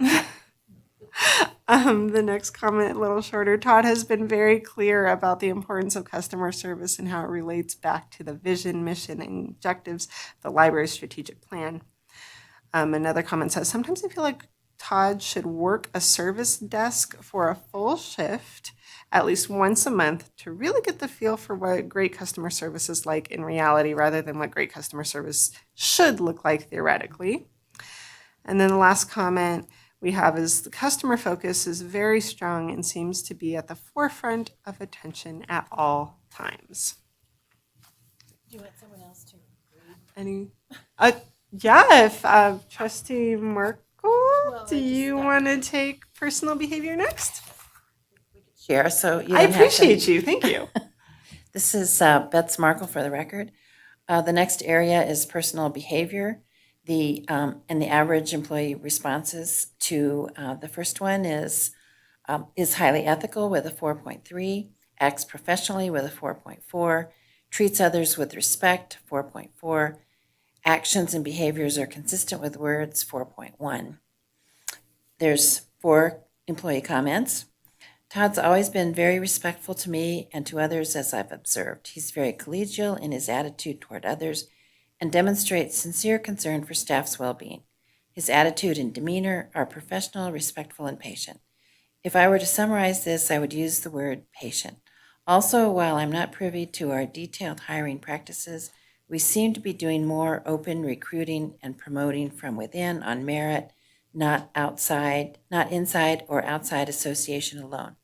The next comment, a little shorter. Todd has been very clear about the importance of customer service and how it relates back to the vision, mission, and objectives of the library's strategic plan. Another comment says, sometimes I feel like Todd should work a service desk for a full shift at least once a month to really get the feel for what great customer service is like in reality rather than what great customer service should look like theoretically. And then the last comment we have is the customer focus is very strong and seems to be at the forefront of attention at all times. Do you want someone else to read? Any? Yeah, if Trustee Markle, do you want to take personal behavior next? Share, so you I don't have to- appreciate you. Thank you. This is Beth Markle for the record. The next area is personal behavior. And the average employee responses to the first one is highly ethical with a 4.3, acts professionally with a 4.4, treats others with respect, 4.4, actions and behaviors are consistent with words, 4.1. There's 4 employee comments. Todd's always been very respectful to me and to others as I've observed. He's very collegial in his attitude toward others and demonstrates sincere concern for staff's well-being. His attitude and demeanor are professional, respectful, and patient. If I were to summarize this, I would use the word patient. Also, while I'm not privy to our detailed hiring practices, we seem to be doing more open recruiting and promoting from within on merit, not inside or outside association alone.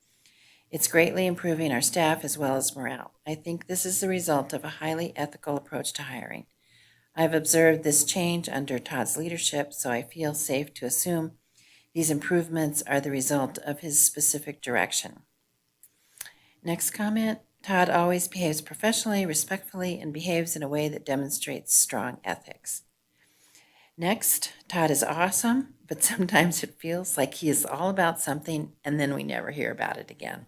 It's greatly improving our staff as well as morale. I think this is the result of a highly ethical approach to hiring. I've observed this change under Todd's leadership, so I feel safe to assume these improvements are the result of his specific direction. Next comment, Todd always behaves professionally, respectfully, and behaves in a way that demonstrates strong ethics. Next, Todd is awesome, but sometimes it feels like he is all about something and then we never hear about it again.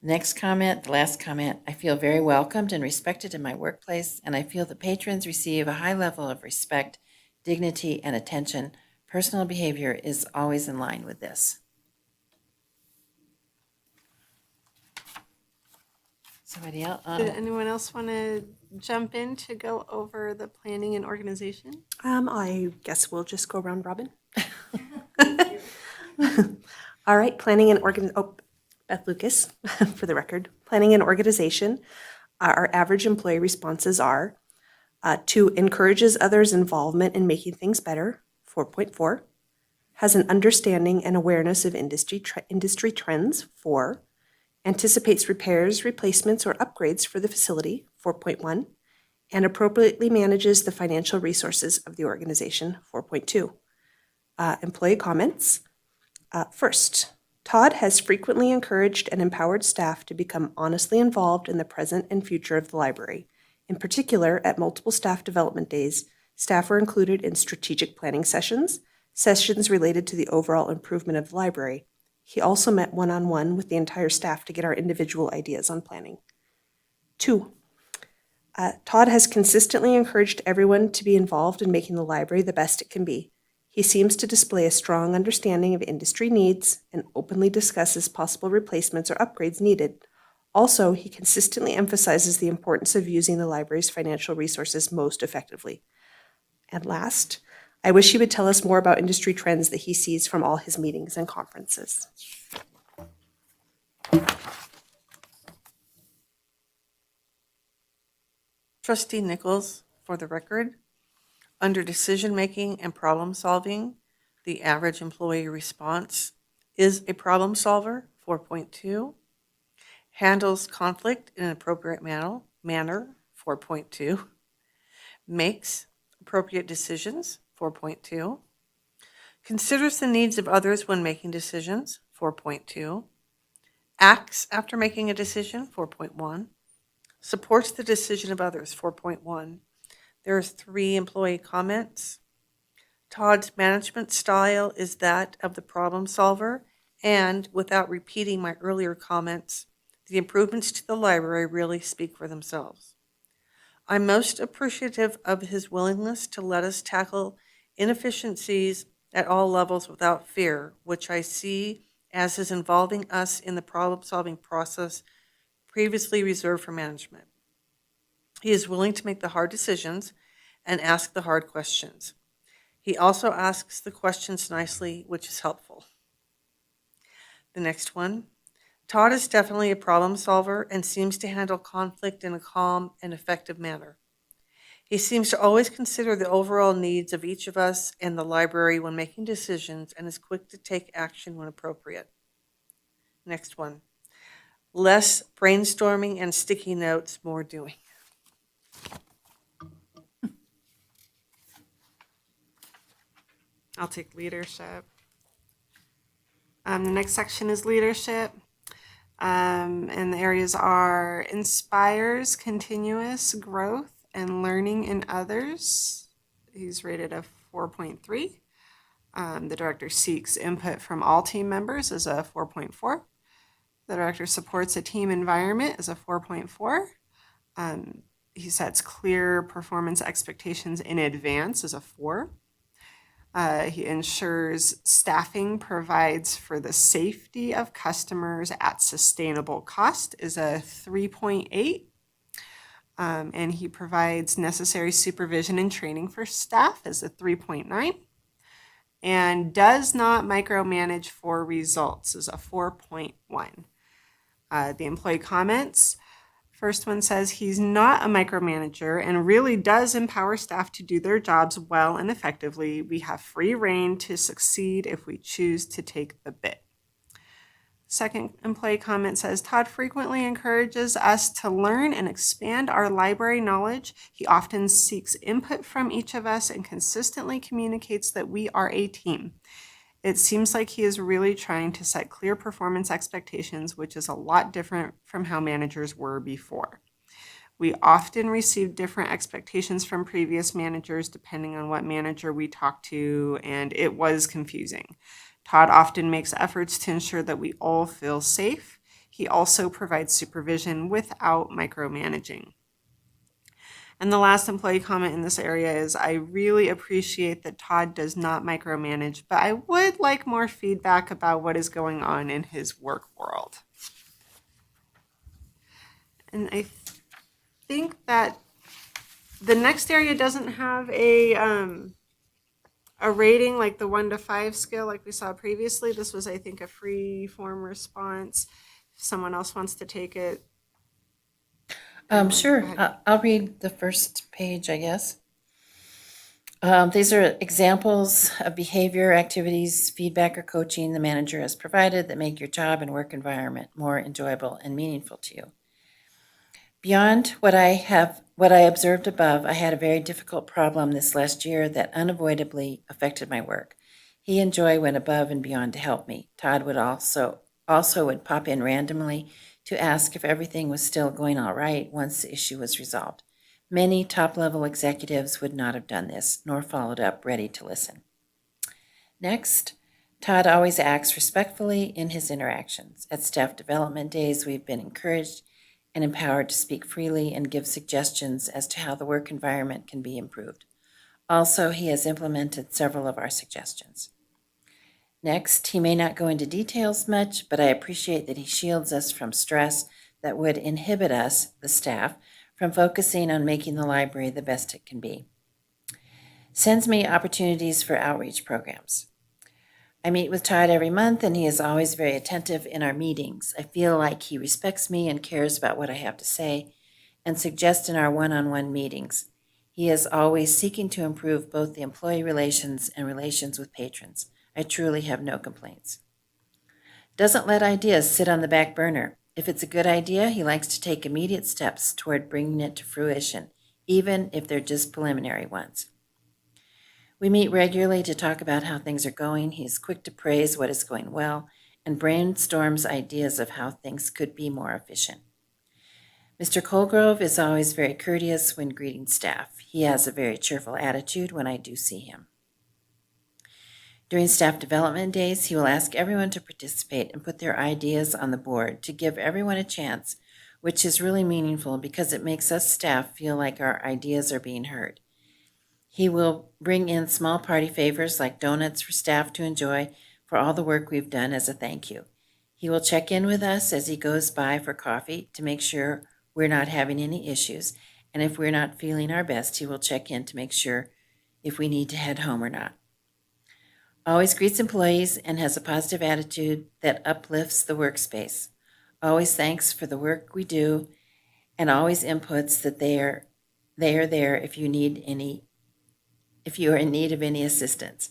Next comment, the last comment, I feel very welcomed and respected in my workplace, and I feel the patrons receive a high level of respect, dignity, and attention. Personal behavior is always in line with this. Somebody else? Did anyone else want to jump in to go over the planning and organization? I guess we'll just go round robin. All right, Beth Lucas, for the record. Planning and organization. Our average employee responses are 2, encourages others' involvement in making things better, 4.4, has an understanding and awareness of industry trends, 4, anticipates repairs, replacements, or upgrades for the facility, 4.1, and appropriately manages the financial resources of the organization, 4.2. Employee comments. First, Todd has frequently encouraged and empowered staff to become honestly involved in the present and future of the library. In particular, at multiple staff development days, staff were included in strategic planning sessions related to the overall improvement of the library. He also met one-on-one with the entire staff to get our individual ideas on planning. 2, Todd has consistently encouraged everyone to be involved in making the library the best it can be. He seems to display a strong understanding of industry needs and openly discusses possible replacements or upgrades needed. Also, he consistently emphasizes the importance of using the library's financial resources most effectively. And last, I wish he would tell us more about industry trends that he sees from all his meetings and conferences. Trustee Nichols, for the record, under decision-making and problem-solving, the average employee response is a problem solver, 4.2, handles conflict in an appropriate manner, 4.2, makes appropriate decisions, 4.2, considers the needs of others when making decisions, 4.2, acts after making a decision, 4.1, supports the decision of others, 4.1. There's 3 employee comments. Todd's management style is that of the problem solver, and without repeating my earlier comments, the improvements to the library really speak for themselves. I'm most appreciative of his willingness to let us tackle inefficiencies at all levels without fear, which I see as his involving us in the problem-solving process previously reserved for management. He is willing to make the hard decisions and ask the hard questions. He also asks the questions nicely, which is helpful. The next one, Todd is definitely a problem solver and seems to handle conflict in a calm and effective manner. He seems to always consider the overall needs of each of us and the library when making decisions and is quick to take action when appropriate. Next one, less brainstorming and sticky notes, more doing. I'll take leadership. The next section is leadership. And the areas are inspires continuous growth and learning in others. He's rated a 4.3. The director seeks input from all team members is a 4.4. The director supports a team environment is a 4.4. He sets clear performance expectations in advance is a 4. He ensures staffing provides for the safety of customers at sustainable cost is a 3.8. And he provides necessary supervision and training for staff is a 3.9. And does not micromanage for results is a 4.1. The employee comments. First one says he's not a micromanager and really does empower staff to do their jobs well and effectively. We have free rein to succeed if we choose to take the bit. Second employee comment says Todd frequently encourages us to learn and expand our library knowledge. He often seeks input from each of us and consistently communicates that we are a team. It seems like he is really trying to set clear performance expectations, which is a lot different from how managers were before. We often receive different expectations from previous managers depending on what manager we talk to, and it was confusing. Todd often makes efforts to ensure that we all feel safe. He also provides supervision without micromanaging. And the last employee comment in this area is, I really appreciate that Todd does not micromanage, but I would like more feedback about what is going on in his work world. And I think that the next area doesn't have a rating like the 1 to 5 scale like we saw previously. This was, I think, a free form response. If someone else wants to take it. Sure. I'll read the first page, I guess. These are examples of behavior, activities, feedback, or coaching the manager has provided that make your job and work environment more enjoyable and meaningful to you. Beyond what I observed above, I had a very difficult problem this last year that unavoidably affected my work. He and Joy went above and beyond to help me. Todd would also would pop in randomly to ask if everything was still going all right once the issue was resolved. Many top-level executives would not have done this, nor followed up ready to listen. Next, Todd always acts respectfully in his interactions. At staff development days, we've been encouraged and empowered to speak freely and give suggestions as to how the work environment can be improved. Also, he has implemented several of our suggestions. Next, he may not go into details much, but I appreciate that he shields us from stress that would inhibit us, the staff, from focusing on making the library the best it can be. Sends me opportunities for outreach programs. I meet with Todd every month, and he is always very attentive in our meetings. I feel like he respects me and cares about what I have to say and suggests in our one-on-one meetings. He is always seeking to improve both the employee relations and relations with patrons. I truly have no complaints. Doesn't let ideas sit on the back burner. If it's a good idea, he likes to take immediate steps toward bringing it to fruition, even if they're just preliminary ones. We meet regularly to talk about how things are going. He is quick to praise what is going well and brainstorms ideas of how things could be more efficient. Mr. Colgrove is always very courteous when greeting staff. He has a very cheerful attitude when I do see him. During staff development days, he will ask everyone to participate and put their ideas on the board to give everyone a chance, which is really meaningful because it makes us staff feel like our ideas are being heard. He will bring in small party favors like donuts for staff to enjoy for all the work we've done as a thank you. He will check in with us as he goes by for coffee to make sure we're not having any issues, and if we're not feeling our best, he will check in to make sure if we need to head home or not. Always greets employees and has a positive attitude that uplifts the workspace. Always thanks for the work we do and always inputs that they are there if you are in need of any assistance.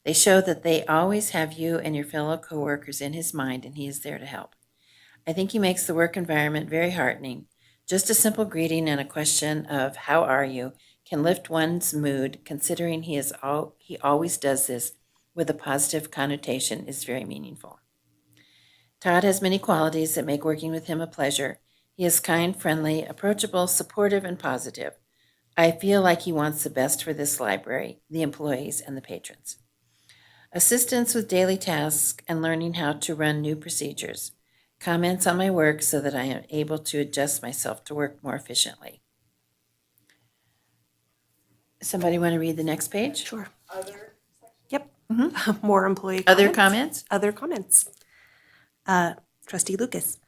They show that they always have you and your fellow coworkers in his mind, and he is there to help. I think he makes the work environment very heartening. Just a simple greeting and a question of "How are you?" can lift one's mood, considering he always does this with a positive connotation is very meaningful. Todd has many qualities that make working with him a pleasure. He is kind, friendly, approachable, supportive, and positive. I feel like he wants the best for this library, the employees, and the patrons. Assistance with daily tasks and learning how to run new procedures. Comments on my work so that I am able to adjust myself to work more efficiently. Somebody want to read the next page? Sure. Yep. More employee Other comments. comments? Other comments. Trustee Lucas.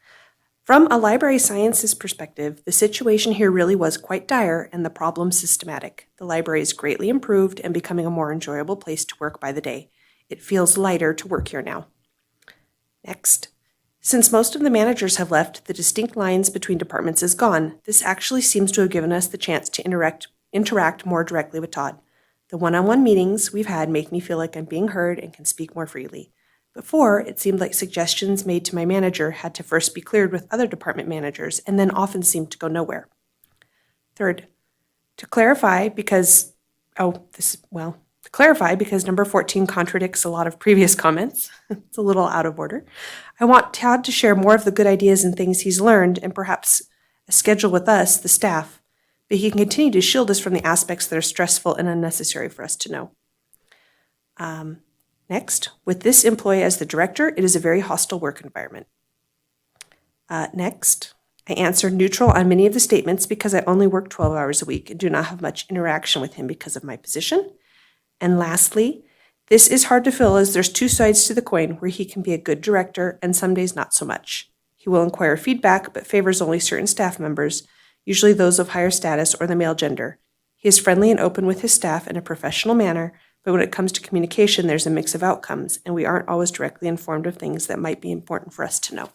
From a library sciences perspective, the situation here really was quite dire and the problem systematic. The library is greatly improved and becoming a more enjoyable place to work by the day. It feels lighter to work here now. Next. Since most of the managers have left, the distinct lines between departments is gone. This actually seems to have given us the chance to interact more directly with Todd. The one-on-one meetings we've had make me feel like I'm being heard and can speak more freely. Before, it seemed like suggestions made to my manager had to first be cleared with other department managers and then often seemed to go nowhere. Third, to clarify because number 14 contradicts a lot of previous comments. It's a little out of order. I want Todd to share more of the good ideas and things he's learned and perhaps a schedule with us, the staff, but he can continue to shield us from the aspects that are stressful and unnecessary for us to know. Next, with this employee as the director, it is a very hostile work environment. Next, I answered neutral on many of the statements because I only work 12 hours a week and do not have much interaction with him because of my position. And lastly, this is hard to fill as there's two sides to the coin where he can be a good director and some days not so much. He will inquire feedback but favors only certain staff members, usually those of higher status or the male gender. He is friendly and open with his staff in a professional manner, but when it comes to communication, there's a mix of outcomes, and we aren't always directly informed of things that might be important for us to know.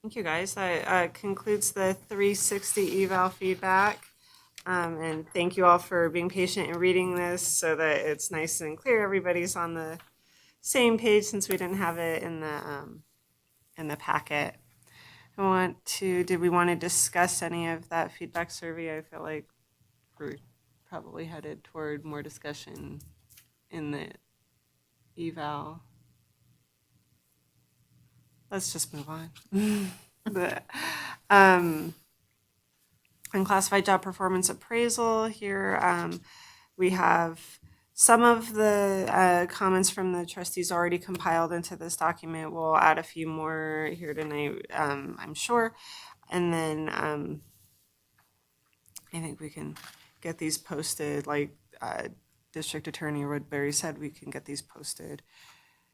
Thank you, guys. That concludes the 360 eval feedback. And thank you all for being patient and reading this so that it's nice and clear. Everybody's on the same page since we didn't have it in the packet. Did we want to discuss any of that feedback survey? I feel like we're probably headed toward more discussion in the eval. Let's just move on. The unclassified job performance appraisal here, we have some of the comments from the trustees already compiled into this document. We'll add a few more here tonight, I'm sure. And then I think we can get these posted, like District Attorney Woodbury said, we can get these posted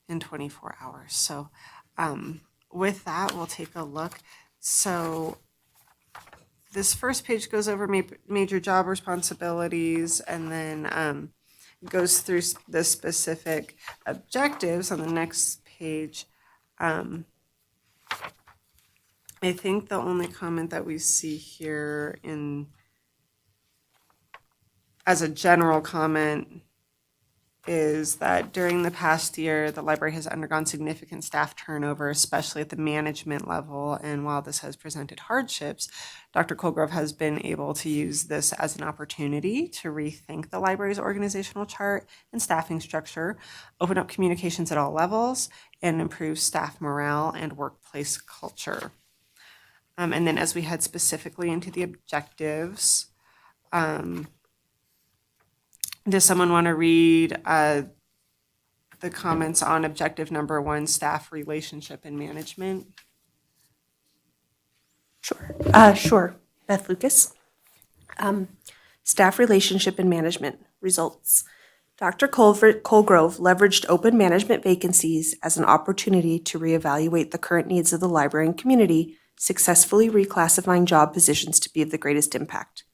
in 24 hours. So with that, we'll take a look. So this first page goes over major job responsibilities and then goes through the specific objectives on the next page. I think the only comment that we see here as a general comment is that during the past year, the library has undergone significant staff turnover, especially at the management level. And while this has presented hardships, Dr. Colgrove has been able to use this as an opportunity to rethink the library's organizational chart and staffing structure, open up communications at all levels, and improve staff morale and workplace culture. And then as we head specifically into the objectives, does someone want to read the comments on objective number 1, staff relationship and management? Sure. Beth Lucas. Staff relationship and management results. Dr. Colgrove leveraged open management vacancies as an opportunity to reevaluate the current needs of the library and community, successfully reclassifying job positions to be of the greatest impact.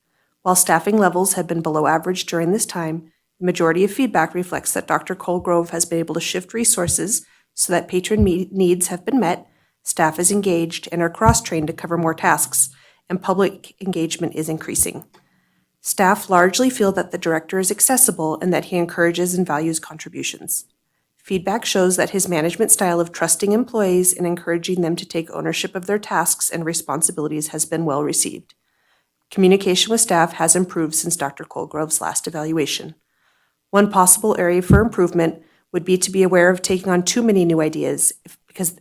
While staffing levels had been below average during this time, the majority of feedback reflects that Dr. Colgrove has been able to shift resources so that patron needs have been met, staff is engaged and are cross-trained to cover more tasks, and public engagement is increasing. Staff largely feel that the director is accessible and that he encourages and values contributions. Feedback shows that his management style of trusting employees and encouraging them to take ownership of their tasks and responsibilities has been well received. Communication with staff has improved since Dr. Colgrove's last evaluation. One possible area for improvement would be to be aware of taking on too many new ideas, because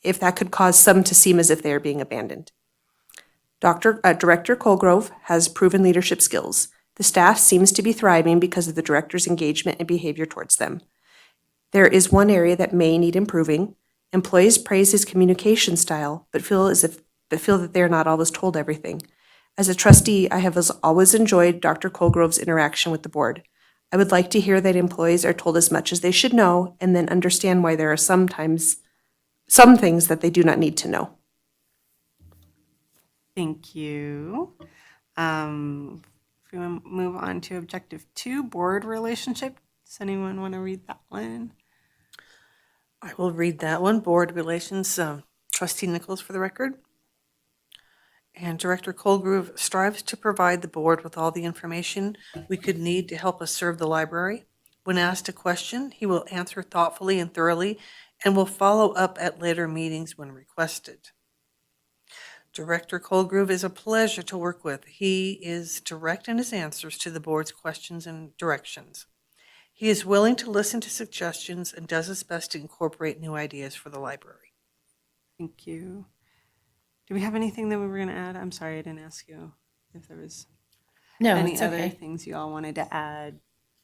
if that could cause some to seem as if they are being abandoned. Director Colgrove has proven leadership skills. The staff seems to be thriving because of the director's engagement and behavior towards them. There is one area that may need improving. Employees praise his communication style, but feel that they are not always told everything. As a trustee, I have always enjoyed Dr. Colgrove's interaction with the board. I would like to hear that employees are told as much as they should know and then understand why there are some things that they do not need to know. Thank you. If we move on to objective 2, board relationship. Does anyone want to read that one? I will read that one. Board relations, Trustee Nichols for the record. And Director Colgrove strives to provide the board with all the information we could need to help us serve the library. When asked a question, he will answer thoughtfully and thoroughly and will follow up at later meetings when requested. Director Colgrove is a pleasure to work with. He is direct in his answers to the board's questions and directions. He is willing to listen to suggestions and does his best to incorporate new ideas for the library. Thank you. Do we have anything that we were going to add? I'm sorry, I didn't ask you if there was any it's other okay. things you all wanted to add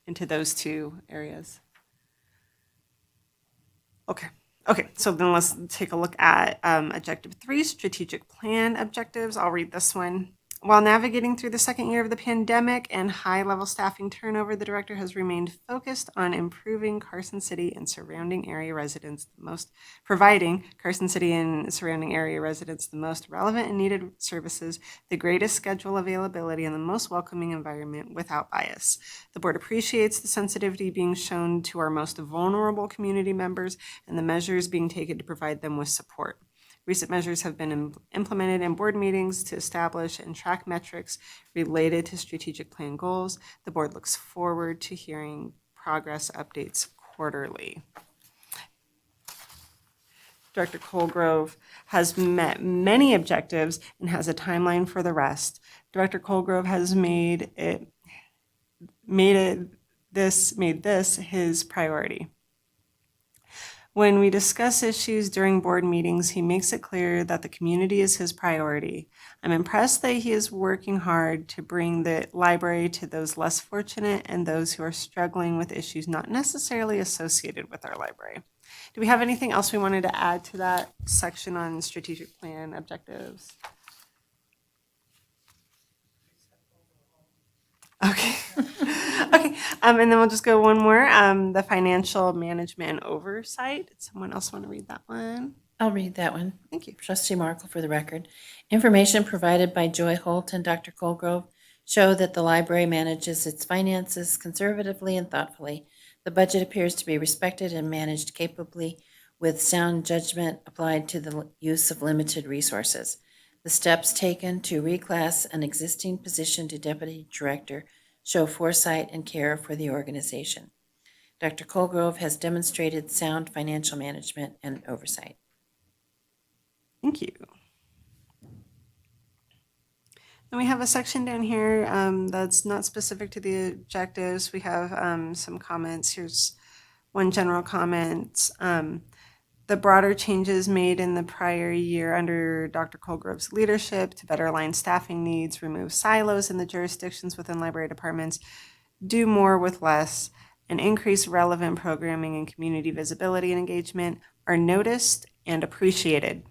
into those 2 areas. Okay, so then let's take a look at objective 3, strategic plan objectives. I'll read this one. While navigating through the second year of the pandemic and high-level staffing turnover, the director has remained focused on improving Carson City and surrounding area residents providing Carson City and surrounding area residents the most relevant and needed services, the greatest schedule availability, and the most welcoming environment without bias. The board appreciates the sensitivity being shown to our most vulnerable community members and the measures being taken to provide them with support. Recent measures have been implemented in board meetings to establish and track metrics related to strategic plan goals. The board looks forward to hearing progress updates quarterly. Director Colgrove has met many objectives and has a timeline for the rest. Director Colgrove has made this his priority. When we discuss issues during board meetings, he makes it clear that the community is his priority. I'm impressed that he is working hard to bring the library to those less fortunate and those who are struggling with issues not necessarily associated with our library. Do we have anything else we wanted to add to that section on strategic plan objectives? Okay. Okay, and then we'll just go one more, the financial management and oversight. Did someone else want to read that one? I'll read that one. Thank you. Trustee Markle for the record. Information provided by Joy Holt and Dr. Colgrove show that the library manages its finances conservatively and thoughtfully. The budget appears to be respected and managed capably with sound judgment applied to the use of limited resources. The steps taken to reclass an existing position to deputy director show foresight and care for the organization. Dr. Colgrove has demonstrated sound financial management and oversight. Thank you. And we have a section down here that's not specific to the objectives. We have some comments. Here's one general comment. The broader changes made in the prior year under Dr. Colgrove's leadership to better align staffing needs, remove silos in the jurisdictions within library departments, do more with less, and increase relevant programming and community visibility and engagement are noticed and appreciated.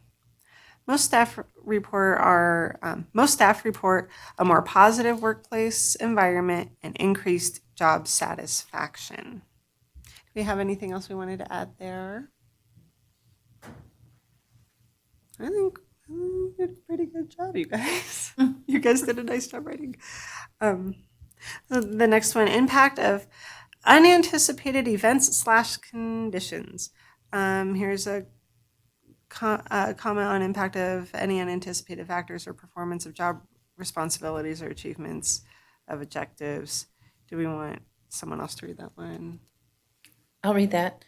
Most staff report a more positive workplace environment and increased job satisfaction. Do we have anything else we wanted to add there? I think we did a pretty good job, you guys. You guys did a nice job writing. So the next one, impact of unanticipated events / conditions. Here's a comment on impact of any unanticipated factors or performance of job responsibilities or achievements of objectives. Do we want someone else to read that one? I'll read that.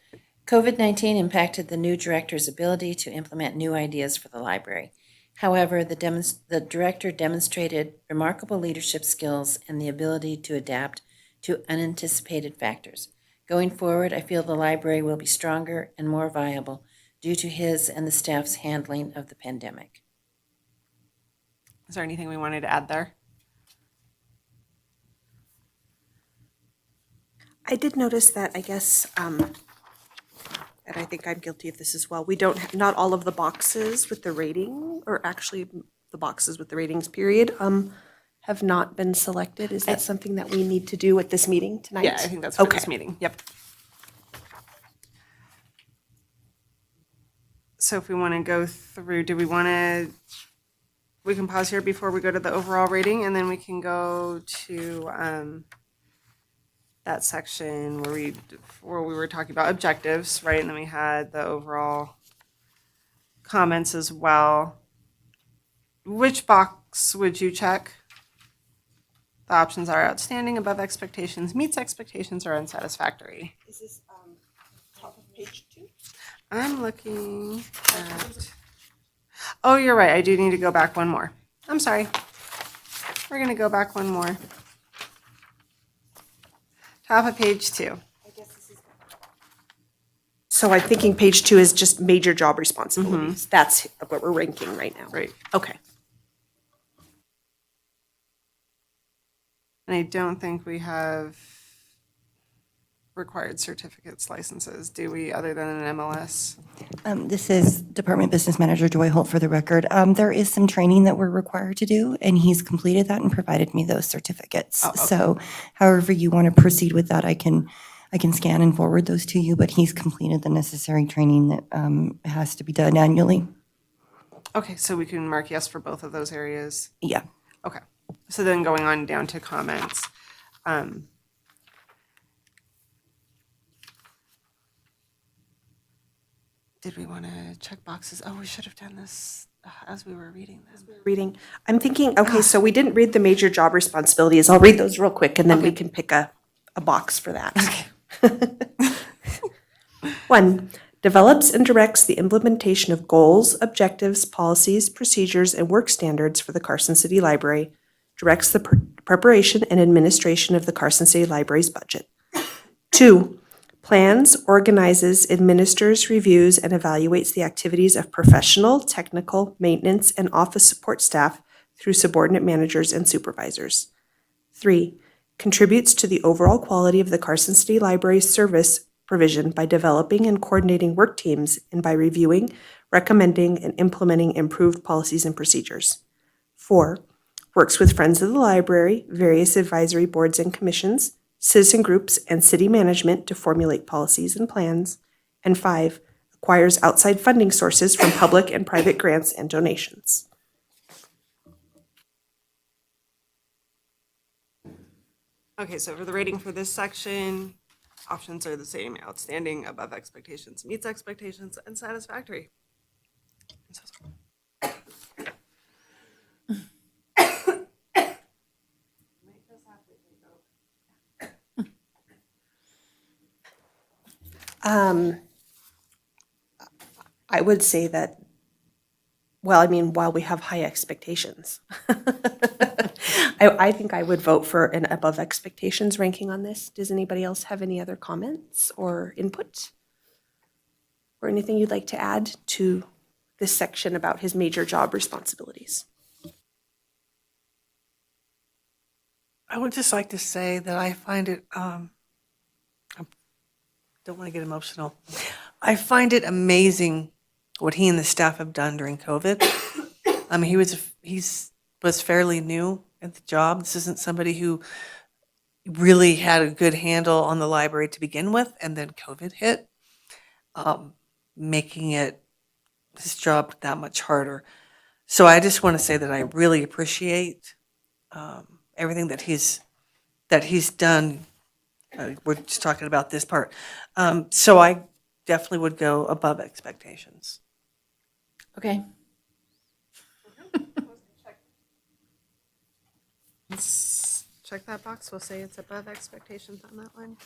COVID-19 impacted the new director's ability to implement new ideas for the library. However, the director demonstrated remarkable leadership skills and the ability to adapt to unanticipated factors. Going forward, I feel the library will be stronger and more viable due to his and the staff's handling of the pandemic. Is there anything we wanted to add there? I did notice that, I guess, and I think I'm guilty of this as well, we don't, not all of the boxes with the rating, or actually the boxes with the ratings period, have not been selected. Is that something that we need to do at this meeting tonight? Yeah, I think that's for Okay. this meeting. Yep. So if we want to go through, do we want to, we can pause here before we go to the overall rating, and then we can go to that section where we were talking about objectives, right? And then we had the overall comments as well. Which box would you check? The options are outstanding, above expectations, meets expectations, or unsatisfactory. Is this top of page 2? I'm looking at, oh, you're right, I do need to go back one more. I'm sorry. We're going to go back one more. Top of page 2. So I'm thinking page 2 is just major job responsibilities. That's what we're ranking right now. Right. Okay. And I don't think we have required certificates, licenses, do we, other than an MLS? This is Department Business Manager Joy Holt for the record. There is some training that we're required to do, and he's completed that and provided me those certificates. Oh, okay. So however you want to proceed with that, I can scan and forward those to you, but he's completed the necessary training that has to be done annually. Okay, so we can mark yes for both of those areas. Yeah. Okay, so then going on down to comments. Did we want to check boxes? Oh, we should have done this as we were reading them. Reading. I'm thinking, okay, so we didn't read the major job responsibilities. I'll read those real quick and then we can pick a box for that. 1, develops and directs the implementation of goals, objectives, policies, procedures, and work standards for the Carson City Library, directs the preparation and administration of the Carson City Library's budget. 2, plans, organizes, administers, reviews, and evaluates the activities of professional, technical, maintenance, and office support staff through subordinate managers and supervisors. 3, contributes to the overall quality of the Carson City Library's service provision by developing and coordinating work teams and by reviewing, recommending, and implementing improved policies and procedures. 4, works with Friends of the Library, various advisory boards and commissions, citizen groups, and city management to formulate policies and plans. And 5, acquires outside funding sources from public and private grants and donations. Okay, so for the rating for this section, options are the same: outstanding, above expectations, meets expectations, and satisfactory. I'm so sorry. I would say that, well, I mean, while we have high expectations, I think I would vote for an above expectations ranking on this. Does anybody else have any other comments or input? Or anything you'd like to add to this section about his major job responsibilities? I would just like to say that I find it, I don't want to get emotional. I find it amazing what he and the staff have done during COVID. I mean, he was fairly new at the job. This isn't somebody who really had a good handle on the library to begin with, and then COVID hit, making his job that much harder. So I just want to say that I really appreciate everything that he's done. We're just talking about this part. So I definitely would go above expectations. Okay. Let's check that box. We'll say it's above expectations on that one.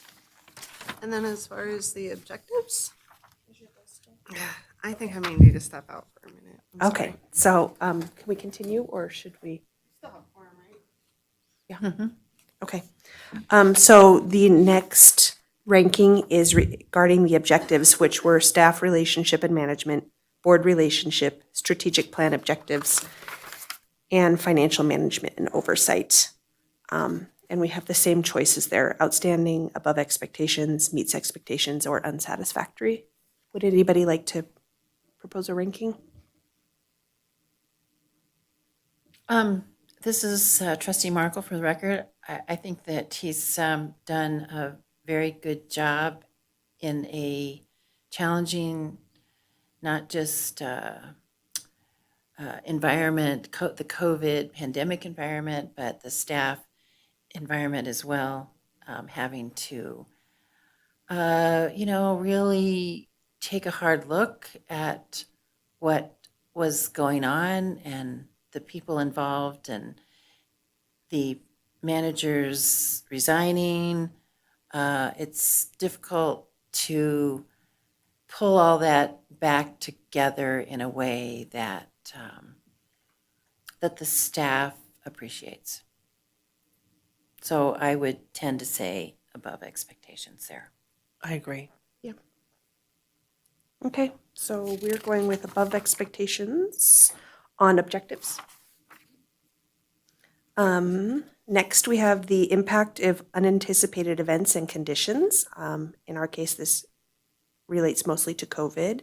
And then as far as the objectives, I think I may need to step out for a minute. I'm Okay, sorry. so can we continue or should we? Still have quorum, right? Yeah. Okay. So the next ranking is regarding the objectives, which were staff relationship and management, board relationship, strategic plan objectives, and financial management and oversight. And we have the same choices there: outstanding, above expectations, meets expectations, or unsatisfactory. Would anybody like to propose a ranking? This is Trustee Markle for the record. I think that he's done a very good job in a challenging, not just environment, the COVID pandemic environment, but the staff environment as well, having to, really take a hard look at what was going on and the people involved and the managers resigning. It's difficult to pull all that back together in a way that that the staff appreciates. So I would tend to say above expectations there. I agree. Okay, so we're going with above expectations on objectives. Next, we have the impact of unanticipated events and conditions. In our case, this relates mostly to COVID.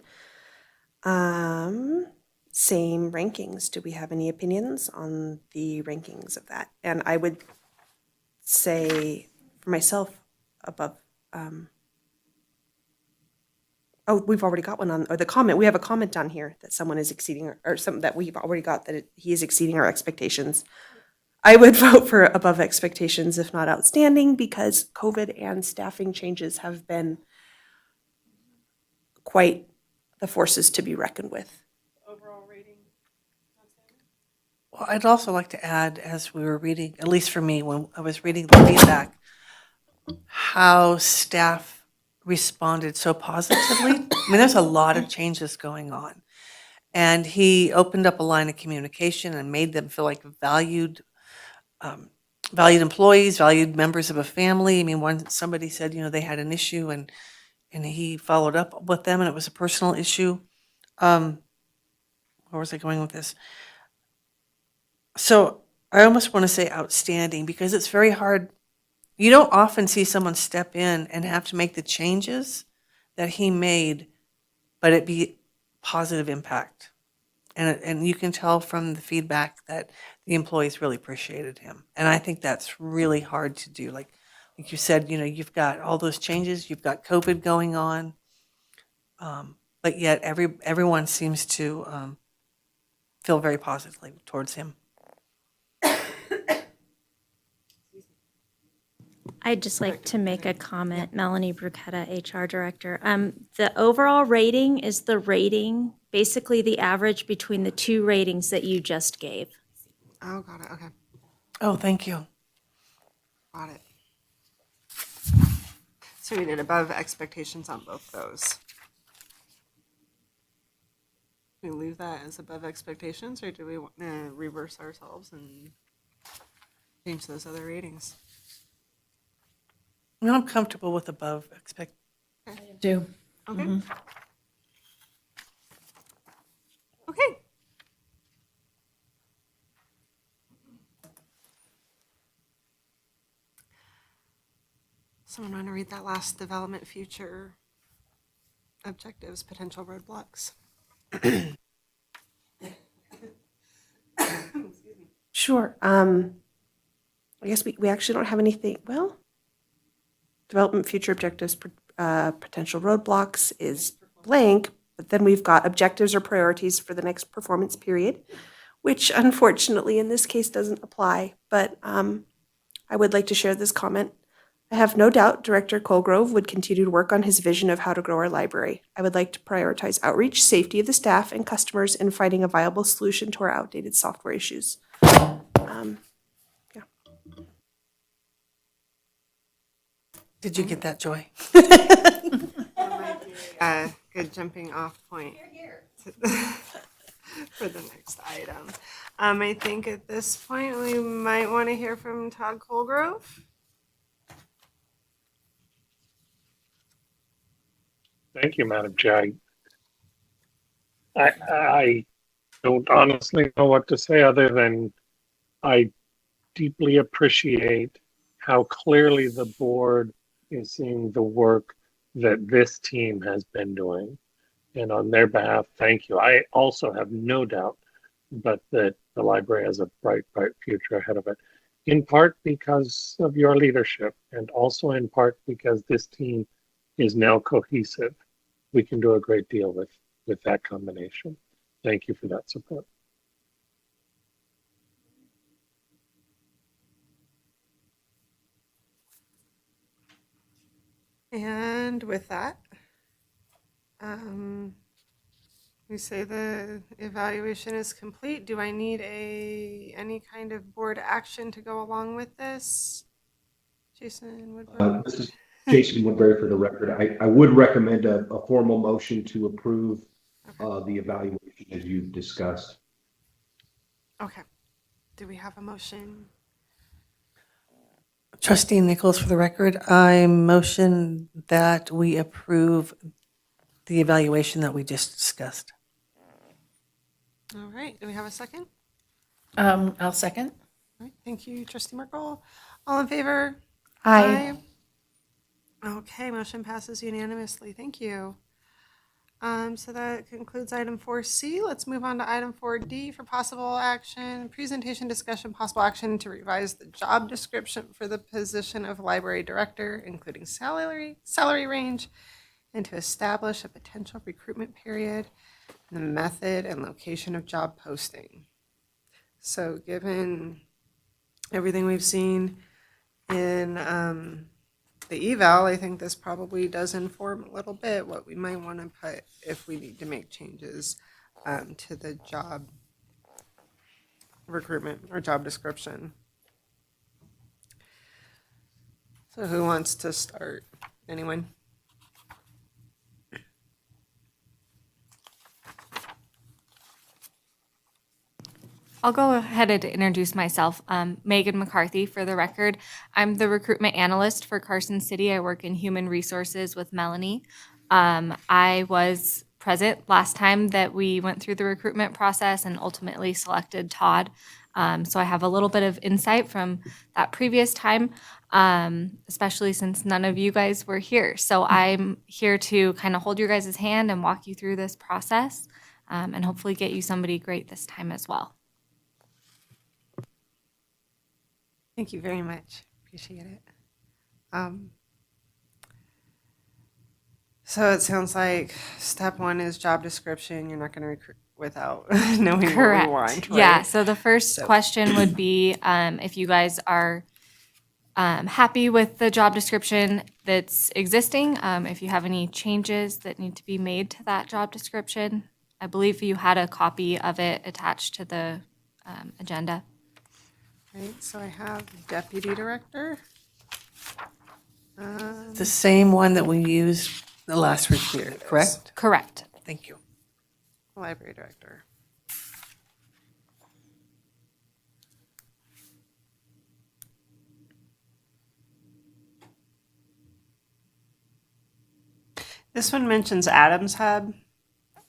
Same rankings. Do we have any opinions on the rankings of that? And I would say for myself above. Oh, we've already got one on, or the comment. We have a comment on here that someone is exceeding, or something that we've already got that he is exceeding our expectations. I would vote for above expectations, if not outstanding, because COVID and staffing changes have been quite the forces to be reckoned with. Overall rating. Well, I'd also like to add, as we were reading, at least for me, when I was reading the feedback, how staff responded so positively. I mean, there's a lot of changes going on. And he opened up a line of communication and made them feel like valued employees, valued members of a family. I mean, somebody said, they had an issue and he followed up with them and it was a personal issue. Where was I going with this? So I almost want to say outstanding because it's very hard. You don't often see someone step in and have to make the changes that he made, but it be positive impact. And you can tell from the feedback that the employees really appreciated him. And I think that's really hard to do. Like you said, you've got all those changes, you've got COVID going on, but yet everyone seems to feel very positively towards him. I'd just like to make a comment, Melanie Bruchetta, HR Director. The overall rating is the rating, basically the average between the two ratings that you just gave. Oh, got it. Okay. Oh, thank you. Got it. So we did above expectations on both those. Do we leave that as above expectations, or do we want to reverse ourselves and change those other ratings? No, I'm comfortable with above expect. Do. Okay. Okay. Someone want to read that last development future objectives, potential roadblocks? Sure. I guess we actually don't have anything. Well, development future objectives, potential roadblocks is blank, but then we've got objectives or priorities for the next performance period, which unfortunately in this case doesn't apply. But I would like to share this comment. I have no doubt Director Colgrove would continue to work on his vision of how to grow our library. I would like to prioritize outreach, safety of the staff and customers, and finding a viable solution to our outdated software issues. Did you get that, Joy? That might be a good jumping off point for the next item. I think at this point we might want to hear from Todd Colgrove. Thank you, Madam Chair. I don't honestly know what to say other than I deeply appreciate how clearly the board is seeing the work that this team has been doing. And on their behalf, thank you. I also have no doubt but that the library has a bright, bright future ahead of it, in part because of your leadership and also in part because this team is now cohesive. We can do a great deal with that combination. Thank you for that support. And with that, we say the evaluation is complete. Do I need any kind of board action to go along with this? Jason Woodward? This is Jason Woodbury for the record. I would recommend a formal motion to approve the evaluation as you've discussed. Okay. Do we have a motion? Trustee Nichols, for the record, I motion that we approve the evaluation that we just discussed. All right. Do we have a second? I'll second. All right. Thank you, Trustee Merkel. All in favor? Aye. Okay, motion passes unanimously. Thank you. So that concludes item 4C. Let's move on to item 4D for possible action, presentation, discussion, possible action to revise the job description for the position of library director, including salary range, and to establish a potential recruitment period, the method and location of job posting. So given everything we've seen in the eval, I think this probably does inform a little bit what we might want to put if we need to make changes to the job recruitment or job description. So who wants to start? Anyone? I'll go ahead and introduce myself. Megan McCarthy, for the record. I'm the recruitment analyst for Carson City. I work in human resources with Melanie. I was present last time that we went through the recruitment process and ultimately selected Todd. So I have a little bit of insight from that previous time, especially since none of you guys were here. So I'm here to kind of hold your guys' hand and walk you through this process, and hopefully get you somebody great this time as well. Thank you very much. Appreciate it. So it sounds like step one is job description. You're not going to recruit without knowing what we want, right? Yeah. So the first So- question would be if you guys are happy with the job description that's existing, if you have any changes that need to be made to that job description. I believe you had a copy of it attached to the agenda. Right, so I have deputy director. The same one that we used the last year, correct? Correct. Thank you. Library director. This one mentions Adams Hub.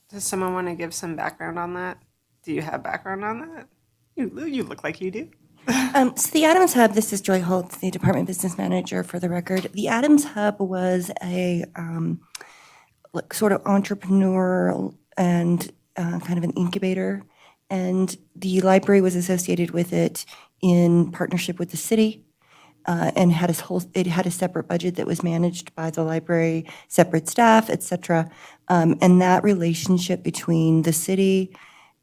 Does someone want to give some background on that? Do you have background on that? You look like you do. So the Adams Hub, this is Joy Holtz, the Department Business Manager for the record. The Adams Hub was a sort of entrepreneur and kind of an incubator. And the library was associated with it in partnership with the city and it had a separate budget that was managed by the library, separate staff, et cetera. And that relationship between the city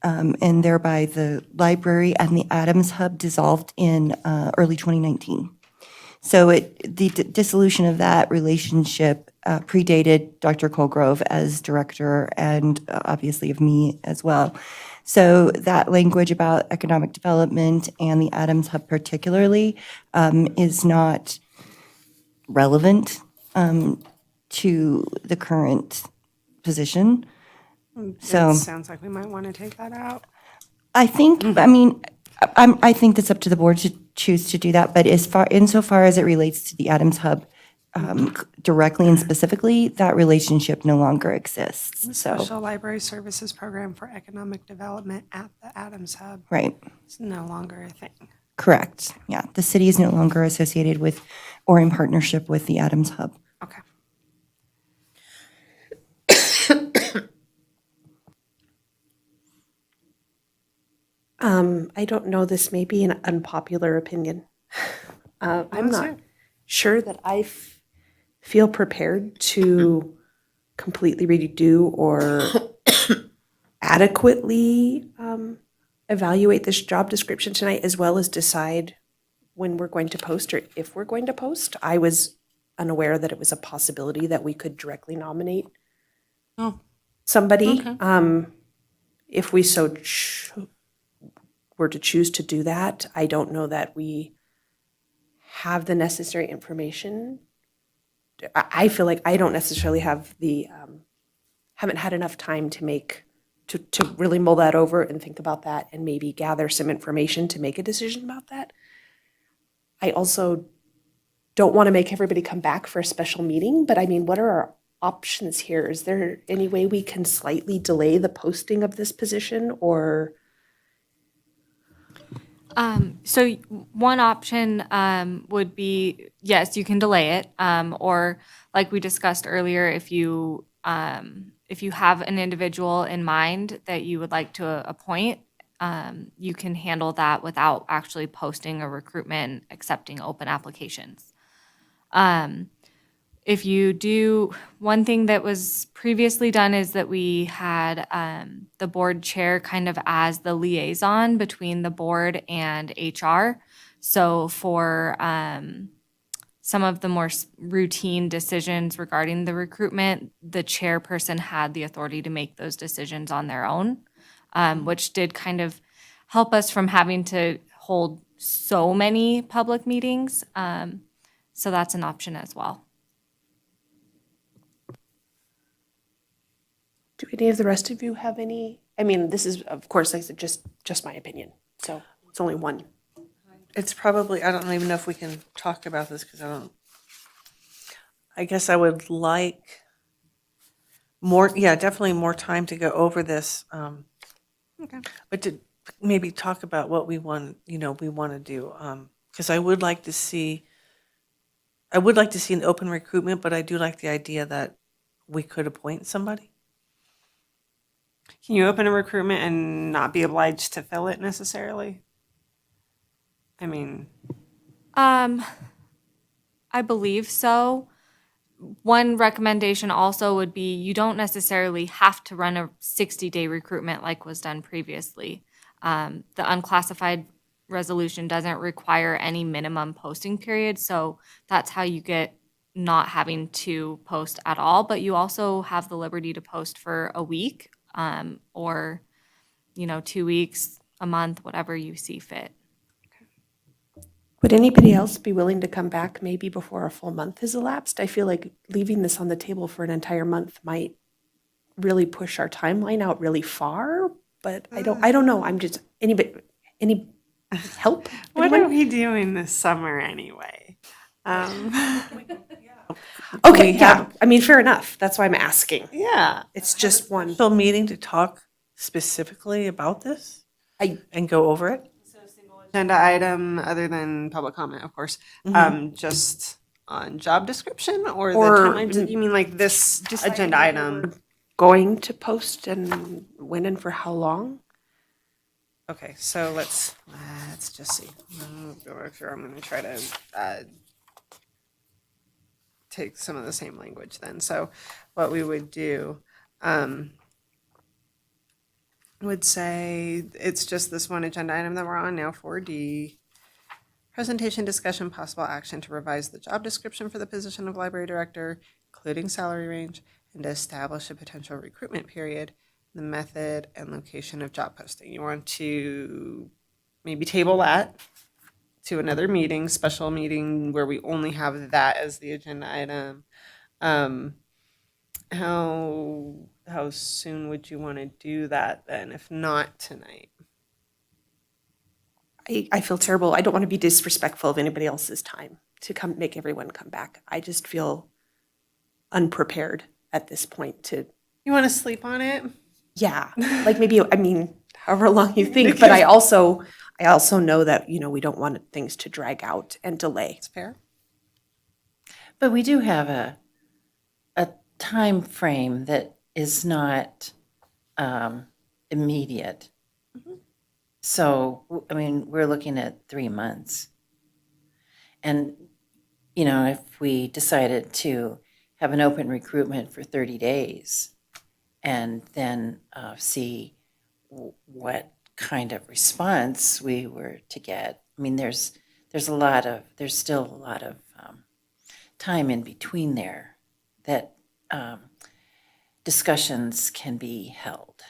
and thereby the library and the Adams Hub dissolved in early 2019. So the dissolution of that relationship predated Dr. Colgrove as director and obviously of me as well. So that language about economic development and the Adams Hub particularly is not relevant to the current position. So It sounds like we might want to take that out. I think, I mean, I think that's up to the board to choose to do that, but insofar as it relates to the Adams Hub directly and specifically, that relationship no longer exists, so, Special Library Services Program for Economic Development at the Adams Hub. right, It's no longer a thing. correct, yeah. The city is no longer associated with or in partnership with the Adams Hub. Okay. I don't know, this may be an unpopular opinion. I'm Let's not hear it. sure that I feel prepared to completely redo or adequately evaluate this job description tonight, as well as decide when we're going to post or if we're going to post. I was unaware that it was a possibility that we could directly nominate somebody. If we so were to choose to do that, I don't know that we have the necessary information. I feel like I don't necessarily have haven't had enough time to really mull that over and think about that and maybe gather some information to make a decision about that. I also don't want to make everybody come back for a special meeting, but I mean, what are our options here? Is there any way we can slightly delay the posting of this position, or? So one option would be, yes, you can delay it, or like we discussed earlier, if you have an individual in mind that you would like to appoint, you can handle that without actually posting a recruitment and accepting open applications. If you do, one thing that was previously done is that we had the board chair kind of as the liaison between the board and HR. So for some of the more routine decisions regarding the recruitment, the chairperson had the authority to make those decisions on their own, which did kind of help us from having to hold so many public meetings. So that's an option as well. Do any of the rest of you have any? I mean, this is, of course, like I said, just my opinion. So it's only one. It's probably, I don't even know if we can talk about this because I guess I would like more, yeah, definitely more time to go over this. Okay. But to maybe talk about what we want, we want to do. Because I would like to see an open recruitment, but I do like the idea that we could appoint somebody. Can you open a recruitment and not be obliged to fill it necessarily? I mean, I believe so. One recommendation also would be you don't necessarily have to run a 60-day recruitment like was done previously. The unclassified resolution doesn't require any minimum posting period, so that's how you get not having to post at all, but you also have the liberty to post for a week, or 2 weeks, a month, whatever you see fit. Would anybody else be willing to come back maybe before a full month has elapsed? I feel like leaving this on the table for an entire month might really push our timeline out really far, but I don't know. I'm just, any help? what Anyone? are we doing this summer anyway? Okay, yeah. I mean, fair enough. That's why I'm asking. Yeah. It's just one. Special meeting to talk specifically about this and go over it. Agenda item other than public comment, of course. Just on job description or the Or- timeline? You mean like this agenda item? Going to post and when and for how long? Okay, so let's just see. I'm going to try to take some of the same language then. So what we would do would say it's just this one agenda item that we're on now, 4D. Presentation, discussion, possible action to revise the job description for the position of library director, including salary range, and to establish a potential recruitment period, the method and location of job posting. You want to maybe table that to another meeting, special meeting where we only have that as the agenda item. How soon would you want to do that then, if not tonight? I feel terrible. I don't want to be disrespectful of anybody else's time to make everyone come back. I just feel unprepared at this point to, You want to sleep on it? yeah, like maybe, I mean, however long you think, but I also know that, we don't want things to drag out and delay. It's fair. But we do have a time frame that is not immediate. So, I mean, we're looking at 3 months. And, if we decided to have an open recruitment for 30 days and then see what kind of response we were to get, I mean, there's still a lot of time in between there that discussions can be held.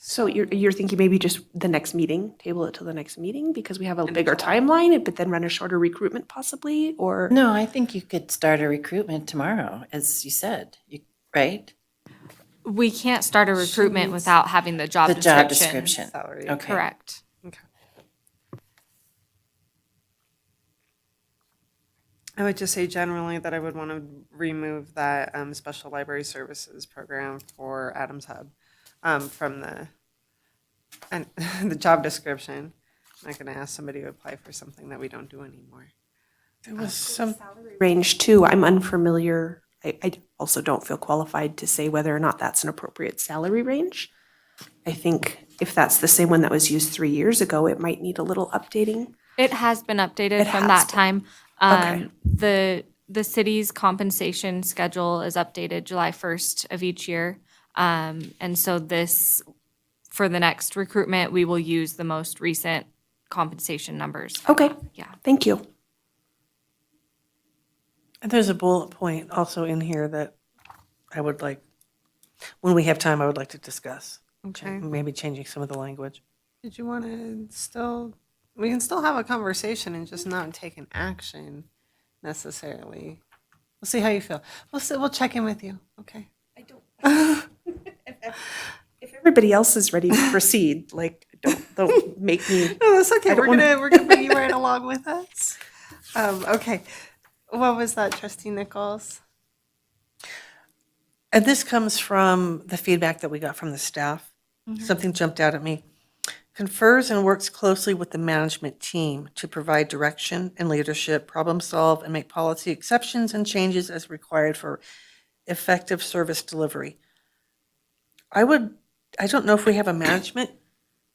So you're thinking maybe just the next meeting, table it till the next meeting because we have a bigger timeline, but then run a shorter recruitment possibly, or? No, I think you could start a recruitment tomorrow, as you said, right? We can't start a recruitment without having the job The description. job description. Salary. Okay. Correct. I would just say generally that I would want to remove that special library services program for Adams Hub from the job description. I'm not going to ask somebody to apply for something that we don't do anymore. There was some, Range too, I'm unfamiliar. I also don't feel qualified to say whether or not that's an appropriate salary range. I think if that's the same one that was used 3 years ago, it might need a little updating. It has been updated It from has that been. time. Okay. The city's compensation schedule is updated July 1st of each year. And so for the next recruitment, we will use the most recent compensation numbers. Okay. Yeah. Thank you. And there's a bullet point also in here that I would like, when we have time, I would like to discuss. Okay. Maybe changing some of the language. Did you want to still, we can still have a conversation and just not take an action necessarily. We'll see how you feel. We'll check in with you. Okay. If everybody else is ready to proceed, like, don't make me. No, that's okay. I don't We're gonna bring you right along with us. Okay. What was that, Trustee Nichols? And this comes from the feedback that we got from the staff. Something jumped out at me. Confers and works closely with the management team to provide direction and leadership, problem solve, and make policy exceptions and changes as required for effective service delivery. I don't know if we have a management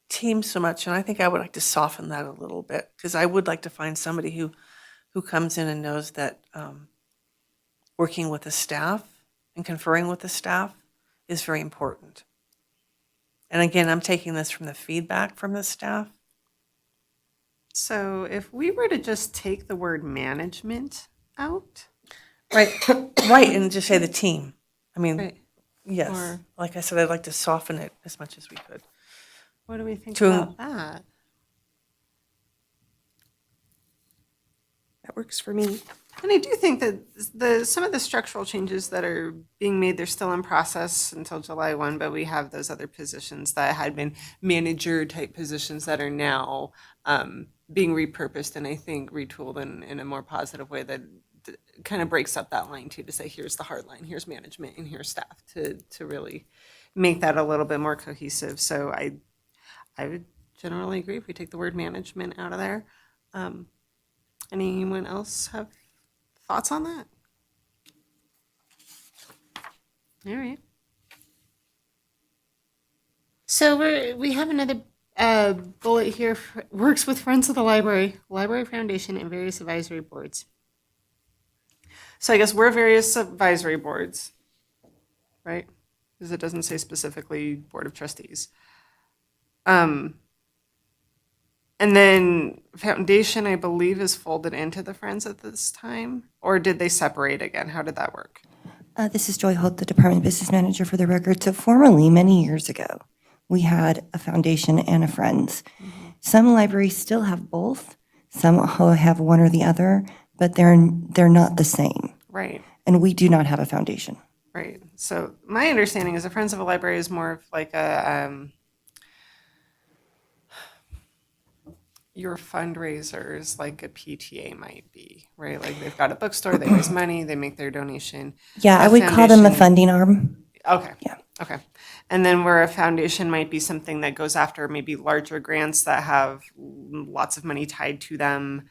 team so much, and I think I would like to soften that a little bit, because I would like to find somebody who comes in and knows that working with the staff and conferring with the staff is very important. And again, I'm taking this from the feedback from the staff. So if we were to just take the word management out, Right, right, and just say the team. I mean, right, yes, or- like I said, I'd like to soften it as much as we could. what do we think To- about that? That works for me. And I do think that some of the structural changes that are being made, they're still in process until July 1, but we have those other positions that had been manager type positions that are now being repurposed and I think retooled in a more positive way that kind of breaks up that line too, to say here's the hard line, here's management, and here's staff, to really make that a little bit more cohesive. So I would generally agree if we take the word management out of there. Anyone else have thoughts on that? All right. So we have another bullet here, works with Friends of the Library, Library Foundation, and various advisory boards. So I guess we're various advisory boards, right? Because it doesn't say specifically Board of Trustees. And then Foundation, I believe, is folded into the Friends at this time? Or did they separate again? How did that work? This is Joy Holt, the Department Business Manager for the record. So formerly, many years ago, we had a foundation and a Friends. Some libraries still have both. Some have one or the other, but they're not the same. Right, And we do not have a foundation. right. So my understanding is the Friends of a Library is more of like a, your fundraisers, like a PTA might be, right? Like they've got a bookstore, they raise money, they make their donation. Yeah, I would call them a funding arm. Okay. Yeah. Okay. And then where a foundation might be something that goes after maybe larger grants that have lots of money tied to them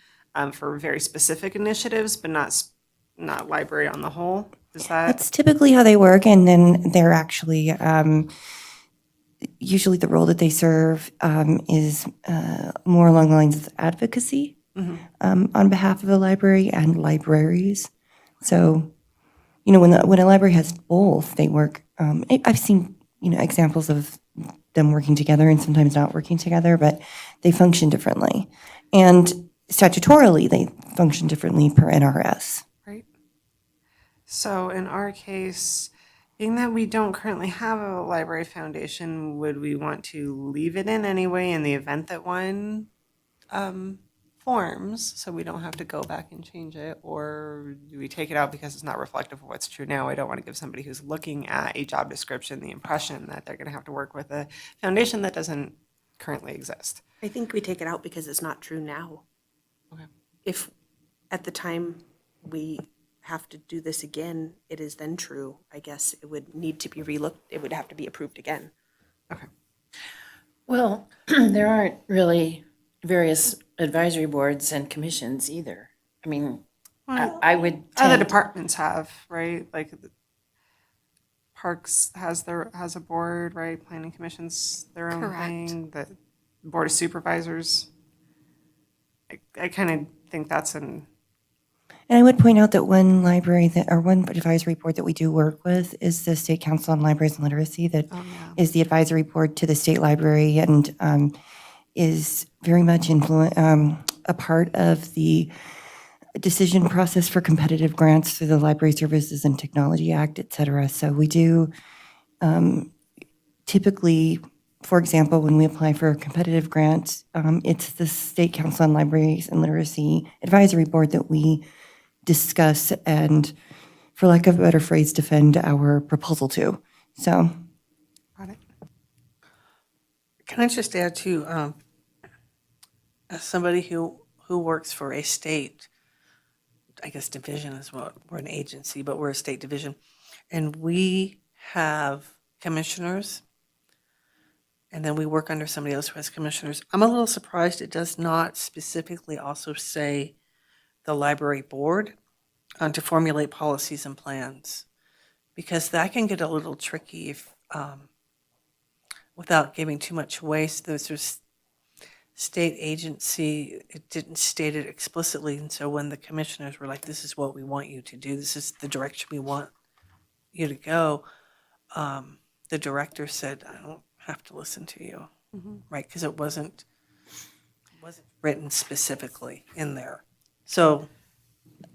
for very specific initiatives, but not library on the whole. Is that? That's typically how they work, and then they're actually usually the role that they serve is more along the lines of advocacy on behalf of the library and libraries. So, when a library has both, they work. I've seen examples of them working together and sometimes not working together, but they function differently, and statutorily they function differently per NRS. Right. So in our case, being that we don't currently have a library foundation, would we want to leave it in anyway in the event that one forms, so we don't have to go back and change it? Or do we take it out because it's not reflective of what's true now? I don't want to give somebody who's looking at a job description the impression that they're going to have to work with a foundation that doesn't currently exist. I think we take it out because it's not true now. Okay. If at the time we have to do this again, it is then true, I guess it would need to be relooked. It would have to be approved again. Okay. Well, there aren't really various advisory boards and commissions either. I mean, I would Other tend, departments have, right? Like the Parks has a board, right? Planning Commission's their own Correct. thing. The Board of Supervisors. I kind of think that's an, And I would point out that one one advisory board that we do work with is the State Council on Libraries and Literacy that is the advisory board to the state library. And is very much a part of the decision process for competitive grants through the Library Services and Technology Act, et cetera. So we do typically, for example, when we apply for competitive grants, it's the State Council on Libraries and Literacy Advisory Board that we discuss and, for lack of a better phrase, defend our proposal to. So, Got it. Can I just add to, as somebody who works for a state, I guess division is what, we're an agency, but we're a state division, and we have commissioners, and then we work under somebody else who has commissioners. I'm a little surprised it does not specifically also say the library board to formulate policies and plans, because that can get a little tricky if, without giving too much away. So there's state agency, it didn't state it explicitly, and so when the commissioners were like, this is what we want you to do, this is the direction we want you to go, the director said, I don't have to listen to you, right? Because it wasn't written specifically in there. So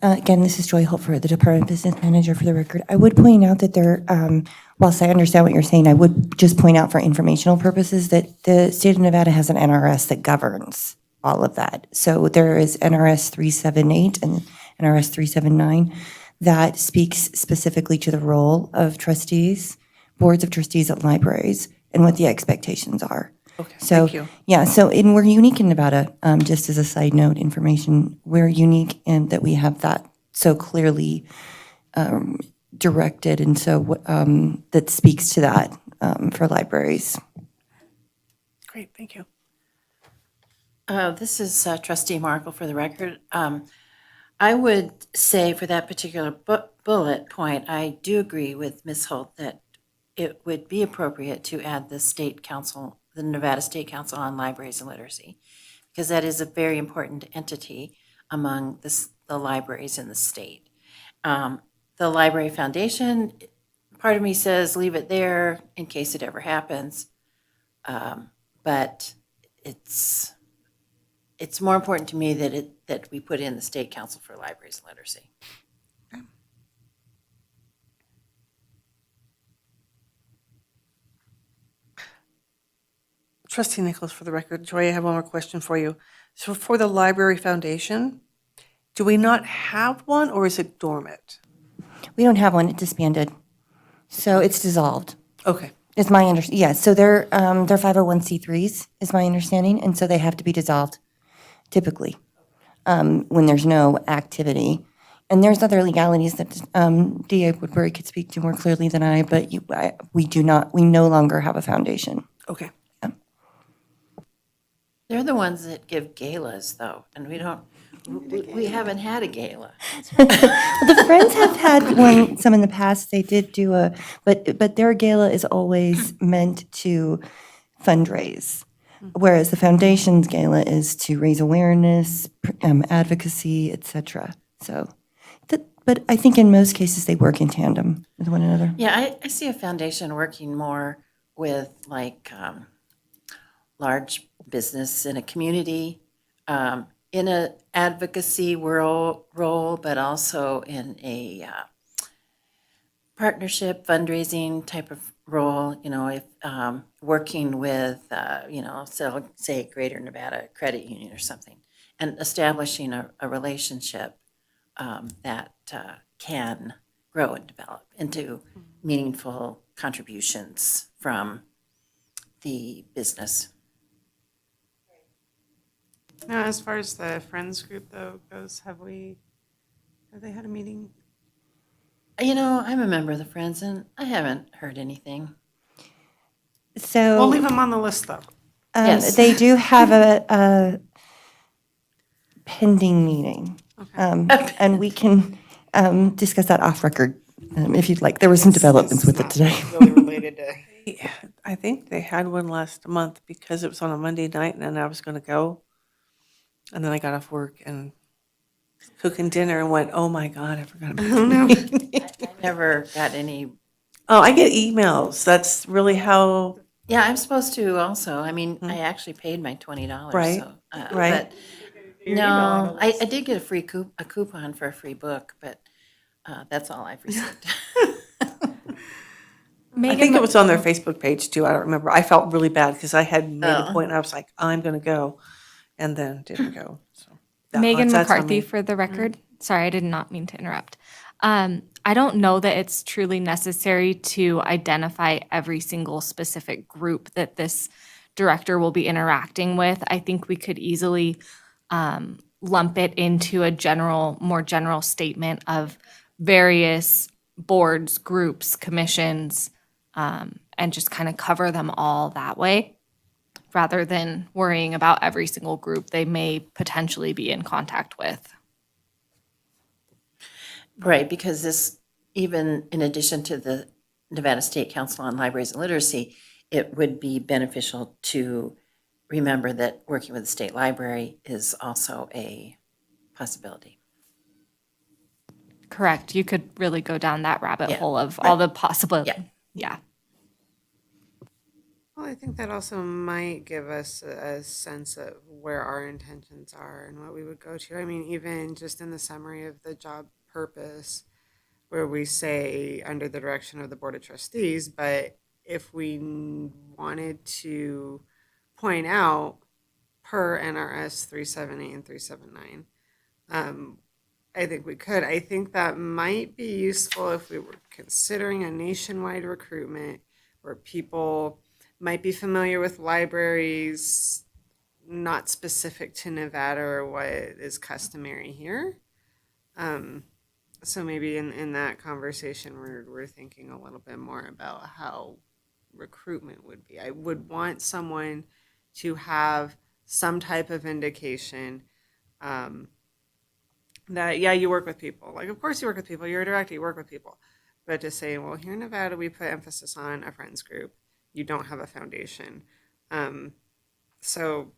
again, this is Joy Holford, the Department Business Manager, for the record. I would point out that there, whilst I understand what you're saying, I would just point out for informational purposes that the state of Nevada has an NRS that governs all of that. So there is NRS 378 and NRS 379 that speaks specifically to the role of trustees, boards of trustees at libraries, and what the expectations are. okay, So, thank you. yeah, so, and we're unique in Nevada, just as a side note information, we're unique in that we have that so clearly directed, and so that speaks to that for libraries. Great, thank you. This is Trustee Markle for the record. I would say for that particular bullet point, I do agree with Ms. Holt that it would be appropriate to add the state council, the Nevada State Council on Libraries and Literacy, because that is a very important entity among the libraries in the state. The Library Foundation, part of me says leave it there in case it ever happens, but it's more important to me that we put in the State Council for Libraries and Literacy. Trustee Nichols, for the record, Joy, I have one more question for you. So for the Library Foundation, do we not have one, or is it dormant? We don't have one, it disbanded. So it's dissolved, Okay, is my understanding. Yeah, so they're 501c3s, is my understanding, and so they have to be dissolved typically when there's no activity. And there's other legalities that DA Woodbury could speak to more clearly than I, but we no longer have a foundation. okay. They're the ones that give galas, though, and we haven't had a gala. The Friends have had some in the past. They did do but their gala is always meant to fundraise, whereas the foundation's gala is to raise awareness, advocacy, etc. So, but I think in most cases they work in tandem with one another. Yeah, I see a foundation working more with like large business in a community, in a advocacy role, but also in a partnership fundraising type of role. You know, if working with so say Greater Nevada Credit Union or something, and establishing a relationship that can grow and develop into meaningful contributions from the business. Now, as far as the Friends group though goes, have they had a meeting? You know, I'm a member of the Friends, and I haven't heard anything. So We'll leave them on the list though. Yes. they do have a pending meeting, and we can discuss that off record if you'd like. There were some developments with it today. Really related to. I think they had one last month because it was on a Monday night, and then I was going to go. And then I got off work and cooking dinner and went, oh my God, I forgot about it. I never got any. Oh, I get emails. That's really how Yeah, I'm supposed to also. I mean, I actually paid my $20, Right, so, right. but Your email on no, a I list. did get a coupon for a free book, but that's all I've received. I Megan, think it was on their Facebook page too. I don't remember. I felt really bad because I had made a Oh. point and I was like, I'm going to go, and then didn't go. So Megan that's on McCarthy me. for the record. Sorry, I did not mean to interrupt. I don't know that it's truly necessary to identify every single specific group that this director will be interacting with. I think we could easily lump it into a more general statement of various boards, groups, commissions, and just kind of cover them all that way, rather than worrying about every single group they may potentially be in contact with. Right, because this, even in addition to the Nevada State Council on Libraries and Literacy, it would be beneficial to remember that working with the state library is also a possibility. Correct. You could really go down that rabbit Yeah, hole of right. all the possible. Yeah. Yeah. Well, I think that also might give us a sense of where our intentions are and what we would go to. I mean, even just in the summary of the job purpose, where we say under the direction of the Board of Trustees, but if we wanted to point out per NRS 378 and 379, I think we could. I think that might be useful if we were considering a nationwide recruitment where people might be familiar with libraries not specific to Nevada or what is customary here. So maybe in that conversation, we're thinking a little bit more about how recruitment would be. I would want someone to have some type of indication that, yeah, you work with people. Like, of course you work with people. You're a director, you work with people. But to say, well, here in Nevada, we put emphasis on a friends group. You don't have a foundation. So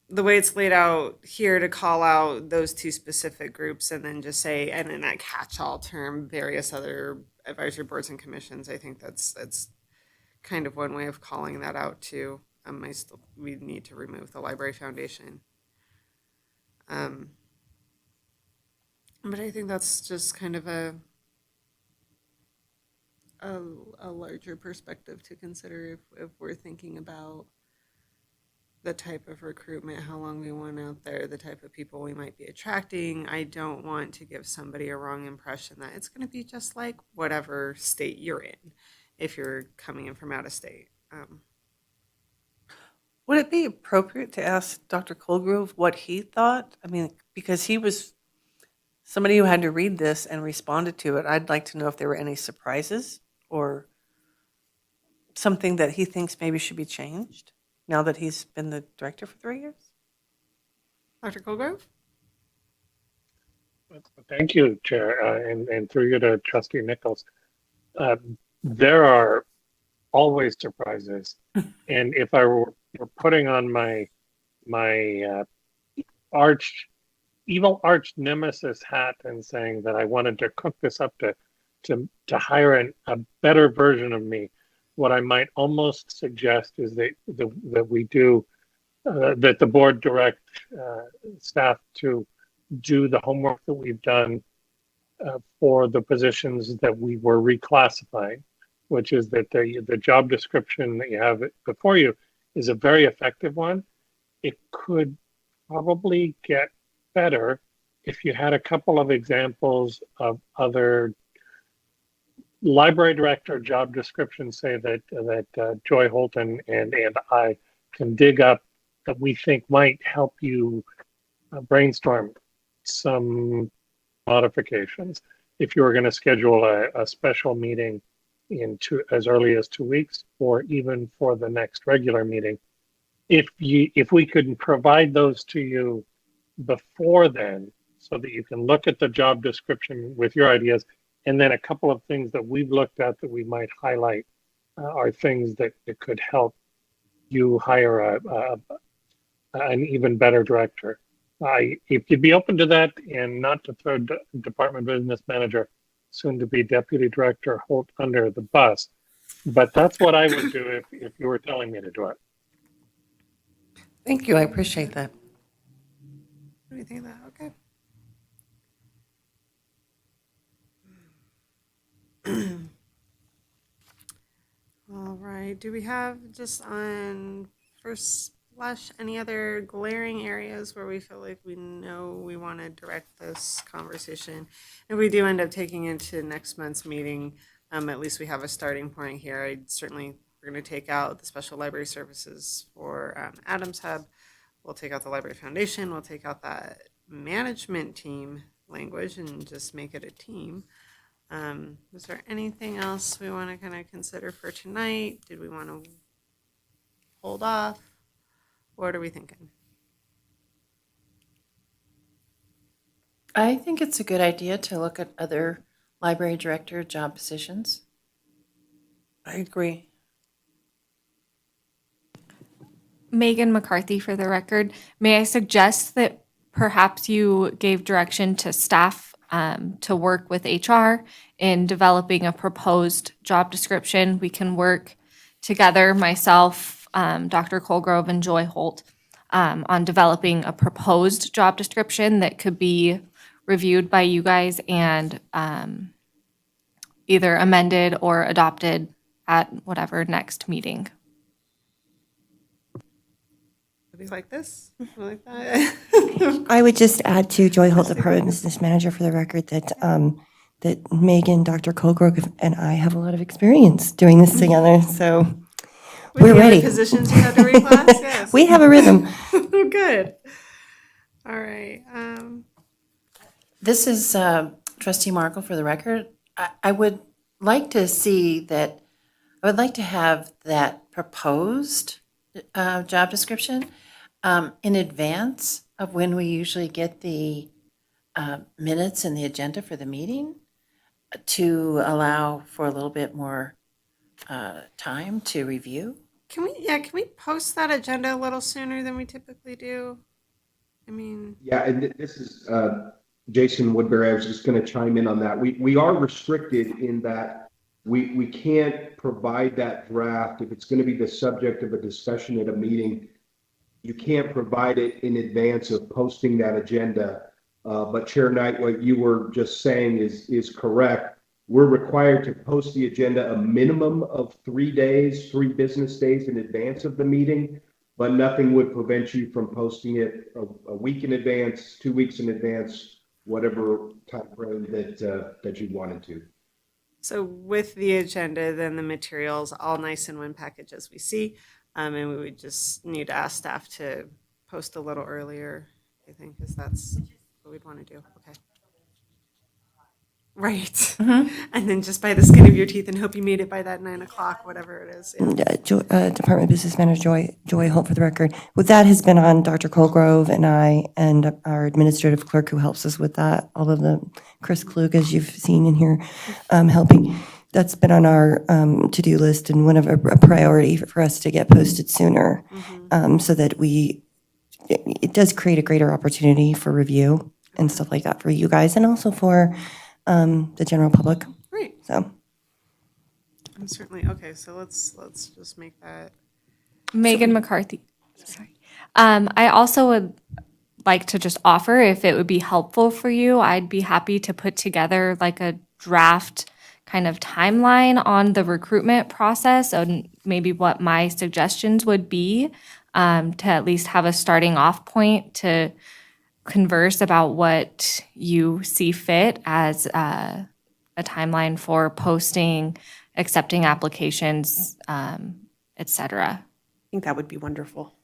the way it's laid out here to call out those two specific groups and then just say, and in that catch-all term, various other advisory boards and commissions, I think that's kind of one way of calling that out too. We need to remove the library foundation. But I think that's just kind of a larger perspective to consider if we're thinking about the type of recruitment, how long we want out there, the type of people we might be attracting. I don't want to give somebody a wrong impression that it's going to be just like whatever state you're in if you're coming in from out of state. Would it be appropriate to ask Dr. Colgrove what he thought? I mean, because he was somebody who had to read this and responded to it. I'd like to know if there were any surprises or something that he thinks maybe should be changed now that he's been the director for 3 years. Dr. Colgrove? Thank you, Chair, and through you to Trustee Nichols. There are always surprises, and if I were putting on my evil arch nemesis hat and saying that I wanted to cook this up to hire a better version of me, what I might almost suggest is that we do that the board direct staff to do the homework that we've done for the positions that we were reclassifying, which is that the job description that you have before you is a very effective one. It could probably get better if you had a couple of examples of other library director job descriptions, say that Joy Holton and I can dig up that we think might help you brainstorm some modifications. If you were going to schedule a special meeting as early as 2 weeks, or even for the next regular meeting, if we could provide those to you before then, so that you can look at the job description with your ideas, and then a couple of things that we've looked at that we might highlight are things that could help you hire an even better director. If you'd be open to that, and not to throw Department Business Manager, soon to be Deputy Director Holt, under the bus, But that's what I would do if you were telling me to do it. Thank you, I appreciate that. What do you think of that? Okay. All right. Do we have just on first blush any other glaring areas where we feel like we know we want to direct this conversation? If we do end up taking into next month's meeting, at least we have a starting point here. I certainly we're going to take out the special library services for Adams Hub. We'll take out the library foundation. We'll take out that management team language and just make it a team. Is there anything else we want to kind of consider for tonight? Did we want to hold off? What are we thinking? I think it's a good idea to look at other library director job positions. I agree. Megan McCarthy for the record. May I suggest that perhaps you gave direction to staff to work with HR in developing a proposed job description? We can work together, myself, Dr. Colgrove, and Joy Holt, on developing a proposed job description that could be reviewed by you guys and either amended or adopted at whatever next meeting. Would you like this? Like that? I would just add to Joy Holt, Department Business Manager, for the record, that that Megan, Dr. Colgrove, and I have a lot of experience doing this together, so With we're the other ready. Positions you had to reclass? Yes. We have a rhythm. Good. All right. This is Trustee Markle for the record. I would like to see that, I would like to have that proposed job description in advance of when we usually get the minutes and the agenda for the meeting to allow for a little bit more time to review. Can we post that agenda a little sooner than we typically do? I mean, Yeah, and this is Jason Woodbury. I was just going to chime in on that. We are restricted in that we can't provide that draft if it's going to be the subject of a discussion at a meeting. You can't provide it in advance of posting that agenda. But Chair Knight, what you were just saying is correct. We're required to post the agenda a minimum of 3 days, 3 business days in advance of the meeting, but nothing would prevent you from posting it a week in advance, 2 weeks in advance, whatever time frame that you wanted to. so with the agenda, then the materials all nice in one package as we see, and we would just need to ask staff to post a little earlier, I think, because that's what we'd want to do. Okay. Right. And then just by the skin of your teeth and hope you made it by that 9 o'clock, whatever it is. Yeah. Department Business Manager Joy Holt, for the record. With that has been on Dr. Colgrove and I and our administrative clerk who helps us with that. All of the Chris Klug, as you've seen in here, helping. That's been on our to-do list and one of a priority for us to get posted sooner, so that it does create a greater opportunity for review and stuff like that for you guys and also for the general public. Right. So. I'm certainly, okay, so let's just make that. Megan McCarthy. Sorry. I also would like to just offer, if it would be helpful for you, I'd be happy to put together like a draft kind of timeline on the recruitment process and maybe what my suggestions would be, to at least have a starting off point to converse about what you see fit as a timeline for posting, accepting applications, et cetera. I think that would be wonderful.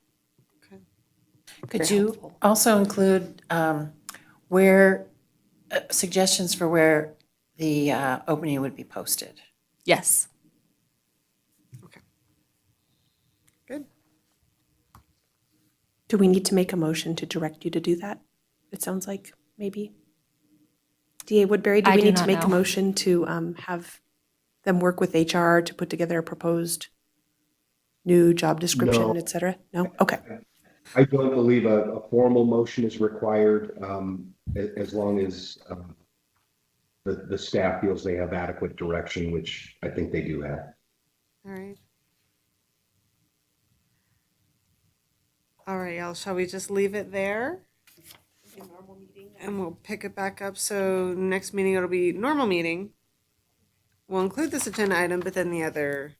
Could you also include where suggestions for where the opening would be posted? Yes. Good. Do we need to make a motion to direct you to do that? It sounds like maybe. DA Woodbury, do I we do need to not make a know. motion to have them work with HR to put together a proposed new job description, No. et cetera? No? Okay. I don't believe a formal motion is required as long as the staff feels they have adequate direction, which I think they do have. All right. All right, y'all, shall we just leave it there? And we'll pick it back up. So next meeting, it'll be normal meeting. We'll include this agenda item, but then the other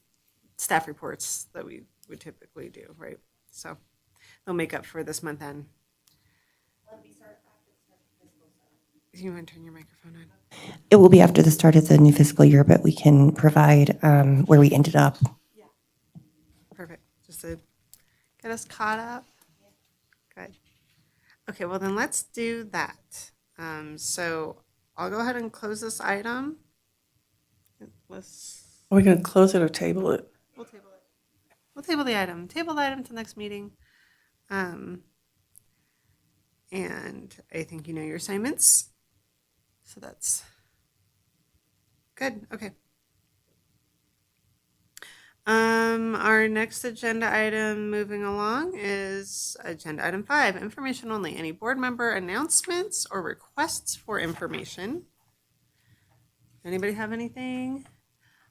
staff reports that we would typically do, right? So they'll make up for this month end. You want to turn your microphone on? It will be after the start of the new fiscal year, but we can provide where we ended up. Perfect. Just to get us caught up. Good. Okay, well then let's do that. So I'll go ahead and close this item. Are we going to close it or table it? We'll table it. We'll table the item. Table the item to next meeting. And I think you know your assignments. So that's good. Okay. Our next agenda item moving along is agenda item 5, information only. Any board member announcements or requests for information? Anybody have anything?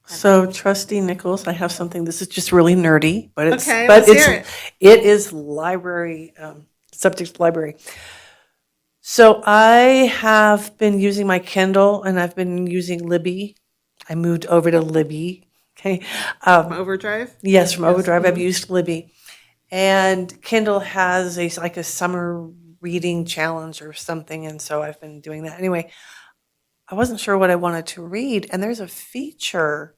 So Trustee Nichols, I have something, this is just really nerdy, but it's, Okay, but let's hear it. it is library, subject library. So I have been using my Kindle and I've been using Libby. I moved over to Libby, okay? From Overdrive? Yes, from Overdrive, I've used Libby. And Kindle has like a summer reading challenge or something, and so I've been doing that. Anyway, I wasn't sure what I wanted to read, and there's a feature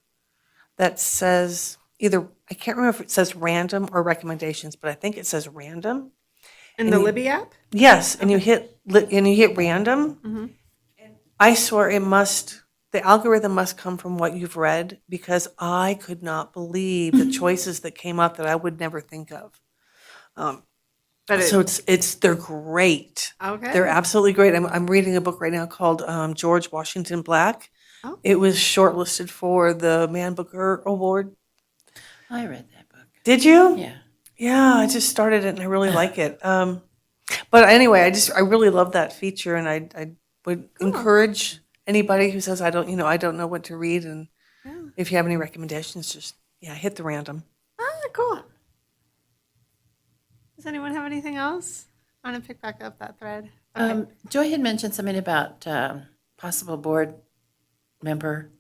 that says either, I can't remember if it says random or recommendations, but I think it says random. In the Libby app? Yes, and you hit random. Mm-hmm. I swear the algorithm must come from what you've read, because I could not believe the choices that came up that I would never think of. So they're great. Okay. They're absolutely great. I'm reading a book right now called George Washington Black. Oh. It was shortlisted for the Man Booker Award. I read that book. Did you? Yeah. Yeah, I just started it and I really like it. But anyway, I really love that feature, and I would encourage anybody who says I don't know what to read, and if you have any recommendations, just hit the random. Cool. Does anyone have anything else? I want to pick back up that thread. Okay. Joy had mentioned something about possible board member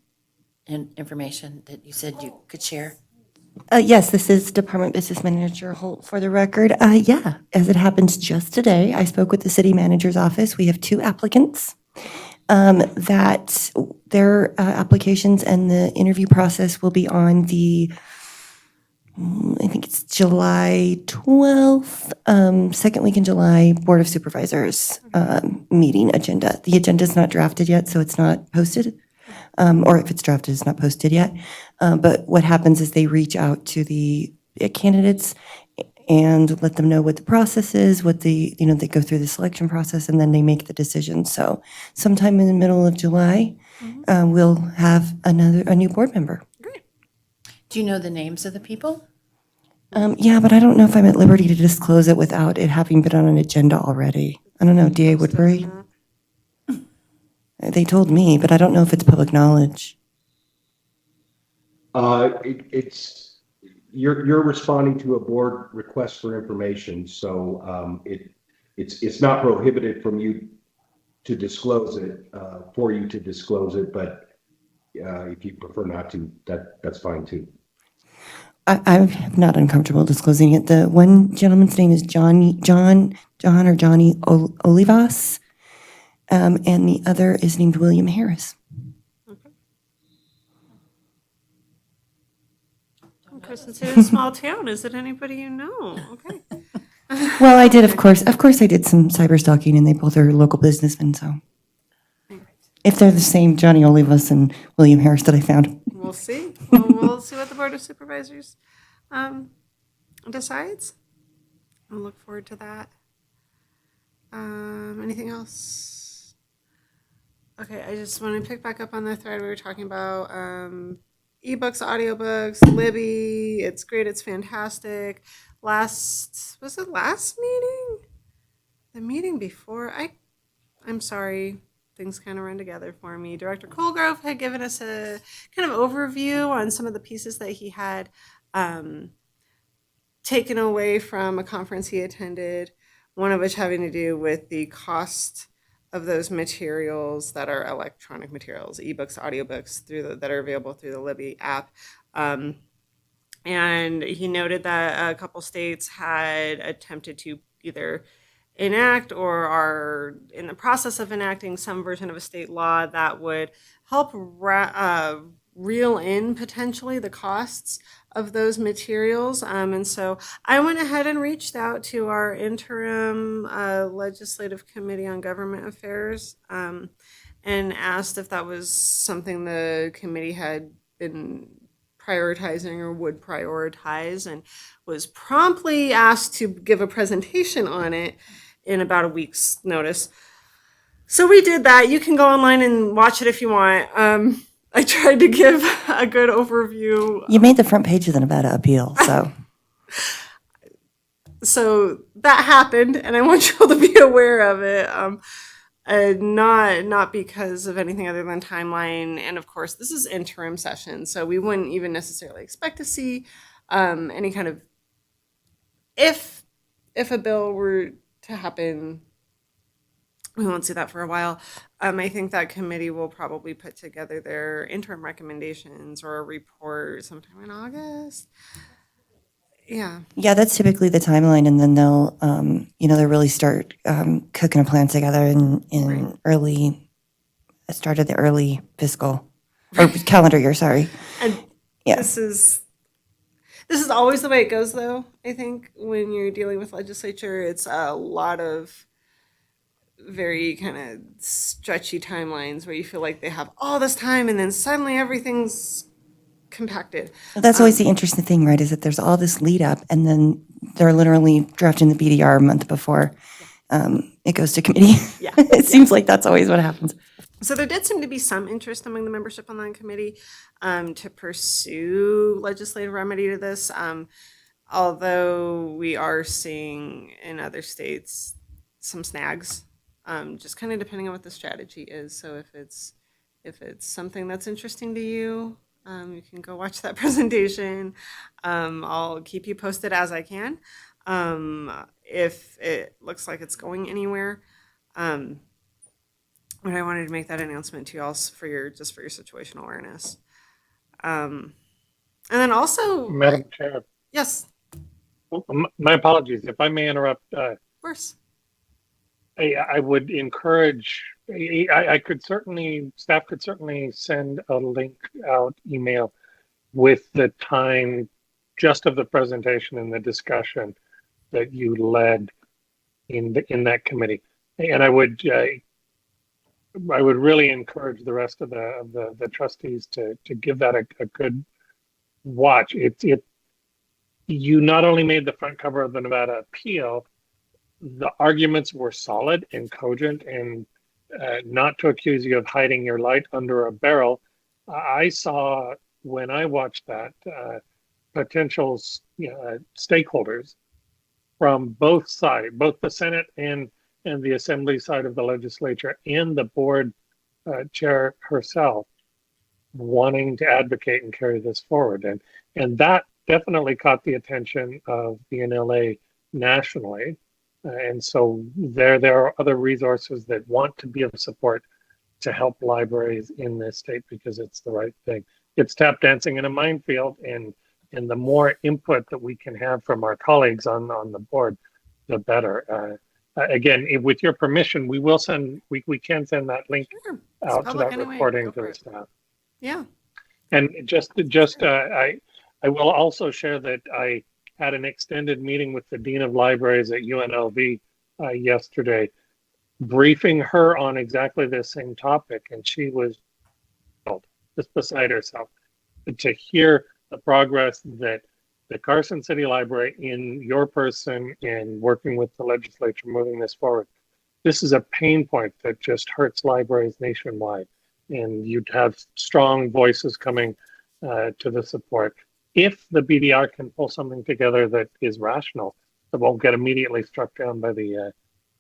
information that you said you could share. Yes, this is Department Business Manager Holt for the record. Yeah, as it happens just today, I spoke with the city manager's office. We have 2 applicants that their applications and the interview process will be on the, I think it's July 12th, second week in July, Board of Supervisors meeting agenda. The agenda is not drafted yet, so it's not posted. Or if it's drafted, it's not posted yet. But what happens is they reach out to the candidates and let them know what the process is, they go through the selection process, and then they make the decision. So sometime in the middle of July, we'll have a new board member. Great. Do you know the names of the people? Yeah, but I don't know if I'm at liberty to disclose it without it having been on an agenda already. I don't know, DA Woodbury? They told me, but I don't know if it's public knowledge. You're responding to a board request for information, so it's not prohibited from you to disclose it, for you to disclose it, but if you prefer not to, that's fine too. I'm not uncomfortable disclosing it. The one gentleman's name is Johnny Olivas, and the other is named William Harris. Carson City is a small town. Is it anybody you know? Okay. Well, I did, of course, I did some cyber stalking, and they both are local businessmen, so. If they're the same Johnny Olivas and William Harris that I found. We'll see. We'll see what the Board of Supervisors decides. I'll look forward to that. Anything else? Okay, I just want to pick back up on the thread we were talking about. Ebooks, audiobooks, Libby. It's great. It's fantastic. Was it last meeting? The meeting before? I'm sorry. things kind of run together for me. Director Colgrove had given us a kind of overview on some of the pieces that he had taken away from a conference he attended, one of which having to do with the cost of those materials that are electronic materials, ebooks, audiobooks that are available through the Libby app. And he noted that a couple states had attempted to either enact or are in the process of enacting some version of a state law that would help reel in potentially the costs of those materials. And so I went ahead and reached out to our interim legislative committee on government affairs and asked if that was something the committee had been prioritizing or would prioritize, and was promptly asked to give a presentation on it in about a week's notice. So we did that. You can go online and watch it if you want. I tried to give a good overview. You made the front page of the Nevada Appeal, so. So that happened, and I want you all to be aware of it. Not because of anything other than timeline, and of course this is interim session, so we wouldn't even necessarily expect to see any kind of, if a bill were to happen, we won't see that for a while. I think that committee will probably put together their interim recommendations or a report sometime in August. Yeah. Yeah, that's typically the timeline, and then they'll, they'll really start cooking a plan together in start of the early fiscal, or calendar year, sorry. And Yeah. this is always the way it goes, though. I think when you're dealing with legislature, it's a lot of very kind of stretchy timelines where you feel like they have all this time, and then suddenly everything's compacted. That's always the interesting thing, right, is that there's all this lead up, and then they're literally drafting the BDR a month before it goes to committee. Yeah. It seems like that's always what happens. So there did seem to be some interest among the membership on that committee to pursue legislative remedy to this, although we are seeing in other states some snags, just kind of depending on what the strategy is. So if it's something that's interesting to you, you can go watch that presentation. I'll keep you posted as I can. If it looks like it's going anywhere. But I wanted to make that announcement to you all for your situational awareness. And then also, Madam Chair, yes, my apologies. If I may interrupt, of course. I would encourage, staff could certainly send a link out email with the time just of the presentation and the discussion that you led in that committee. And I would really encourage the rest of the trustees to give that a good watch. You not only made the front cover of the Nevada Appeal, the arguments were solid and cogent, and not to accuse you of hiding your light under a barrel. I saw, when I watched that, potential stakeholders from both sides, both the Senate and the Assembly side of the legislature, and the board chair herself, wanting to advocate and carry this forward. And that definitely caught the attention of the NLA nationally. And so there are other resources that want to be of support to help libraries in this state, because it's the right thing. It's tap dancing in a minefield, and the more input that we can have from our colleagues on the board, the better. Again, with your permission, we can send that link out to that Anyway. recording to the staff. Yeah. And I will also share that I had an extended meeting with the Dean of Libraries at UNLV yesterday, briefing her on exactly the same topic, and she was just beside herself to hear the progress that the Carson City Library, in your person and working with the legislature moving this forward. This is a pain point that just hurts libraries nationwide, and you'd have strong voices coming to the support. If the BDR can pull something together that is rational, that won't get immediately struck down by the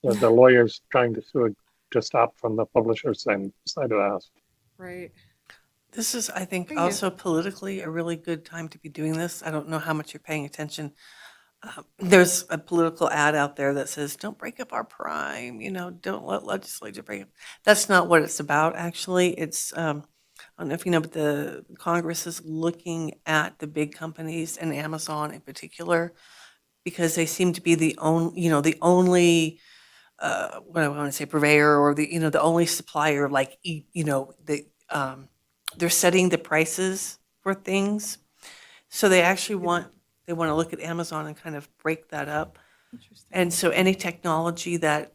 lawyers trying to sue a to stop from the publisher's side of the house. Right. This is, I think, Thank you. also politically a really good time to be doing this. I don't know how much you're paying attention. There's a political ad out there that says, don't break up our prime, don't let legislature break up. That's not what it's about, actually. It's, I don't know if you know, but the Congress is looking at the big companies and Amazon in particular, because they seem to be the only, what do I want to say, purveyor, or the only supplier, like, they're setting the prices for things. So they actually want to look at Amazon and kind of break that up. And so any technology that,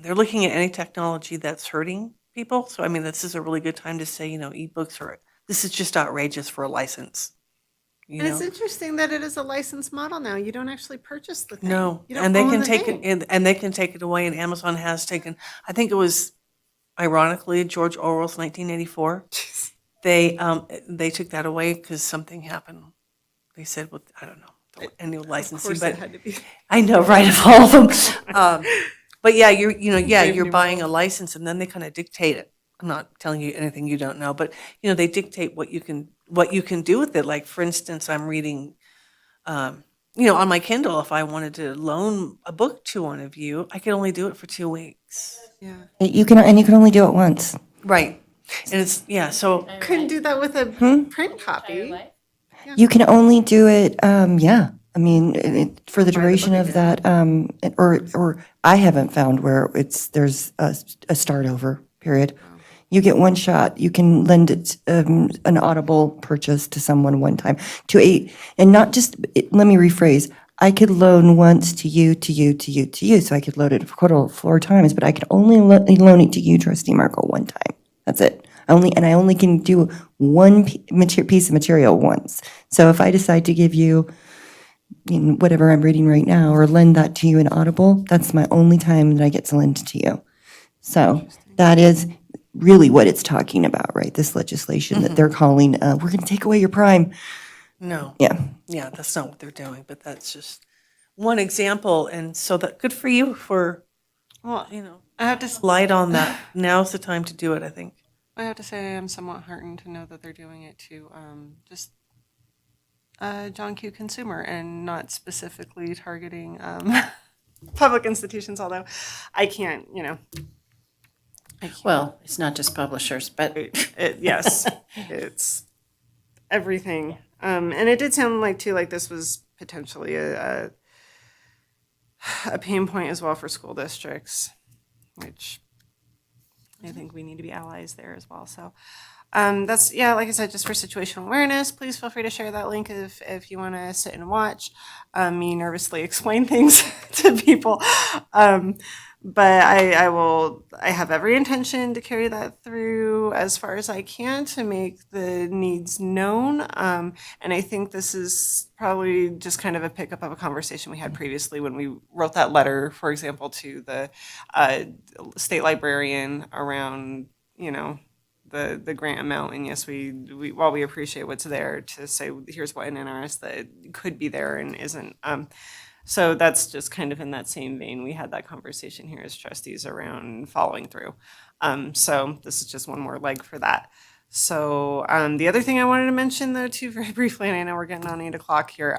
they're looking at any technology that's hurting people. So, I mean, this is a really good time to say, ebooks this is just outrageous for a license. And it's interesting that it is a licensed model now. You don't actually purchase the thing. No, You don't and they own can the take thing. it, and they can take it away, and Amazon has taken, I think it was, ironically, George Orwell's 1984. They took that away because something happened. They said, well, I don't know, any licensing, Of course but it had to be. I know, right, of all of them. But yeah, Brave you're new buying a world. license, and then they kind of dictate it. I'm not telling you anything you don't know, but they dictate what you can do with it. Like, for instance, I'm reading, on my Kindle. If I wanted to loan a book to one of you, I could only do it for 2 weeks. Yeah. You can only do it once. Right, and it's so Couldn't do that with a print copy. You can only do it, yeah. I mean, for the duration book of that, or I haven't found where there's a start over period. You get one shot. You can lend it, an Audible purchase to someone one time, and not just, let me rephrase. I could loan once to you. So I could loan it a total of 4 times, but I could only loan it to you, Trustee Markle, one time. That's it. I only can do one piece of material once. So if I decide to give you, whatever I'm reading right now, or lend that to you in Audible, that's my only time that I get to lend it to you. So that is really what it's talking about, right? This legislation that they're calling, we're going to take away your prime. no. Yeah. Yeah, that's not what they're doing, but that's just one example. And so that good for you for, Well, I have to light on that. Now's the time to do it, I think. I have to say I'm somewhat heartened to know that they're doing it to just John Q. Consumer and not specifically targeting public institutions, although I can't, Well, it's not just publishers, but yes, it's everything. And it did sound like, too, like this was potentially a pain point as well for school districts, which I think we need to be allies there as well. So that's, like I said, just for situational awareness, please feel free to share that link if you want to sit and watch me nervously explain things to people. But I have every intention to carry that through as far as I can to make the needs known. And I think this is probably just kind of a pickup of a conversation we had previously when we wrote that letter, for example, to the state librarian around, the grant amount. And yes, while we appreciate what's there, to say, here's what an NRS that could be there and isn't. So that's just kind of in that same vein. We had that conversation here as trustees around following through. So this is just one more leg for that. So the other thing I wanted to mention, though, too, very briefly, and I know we're getting on 8 o'clock here,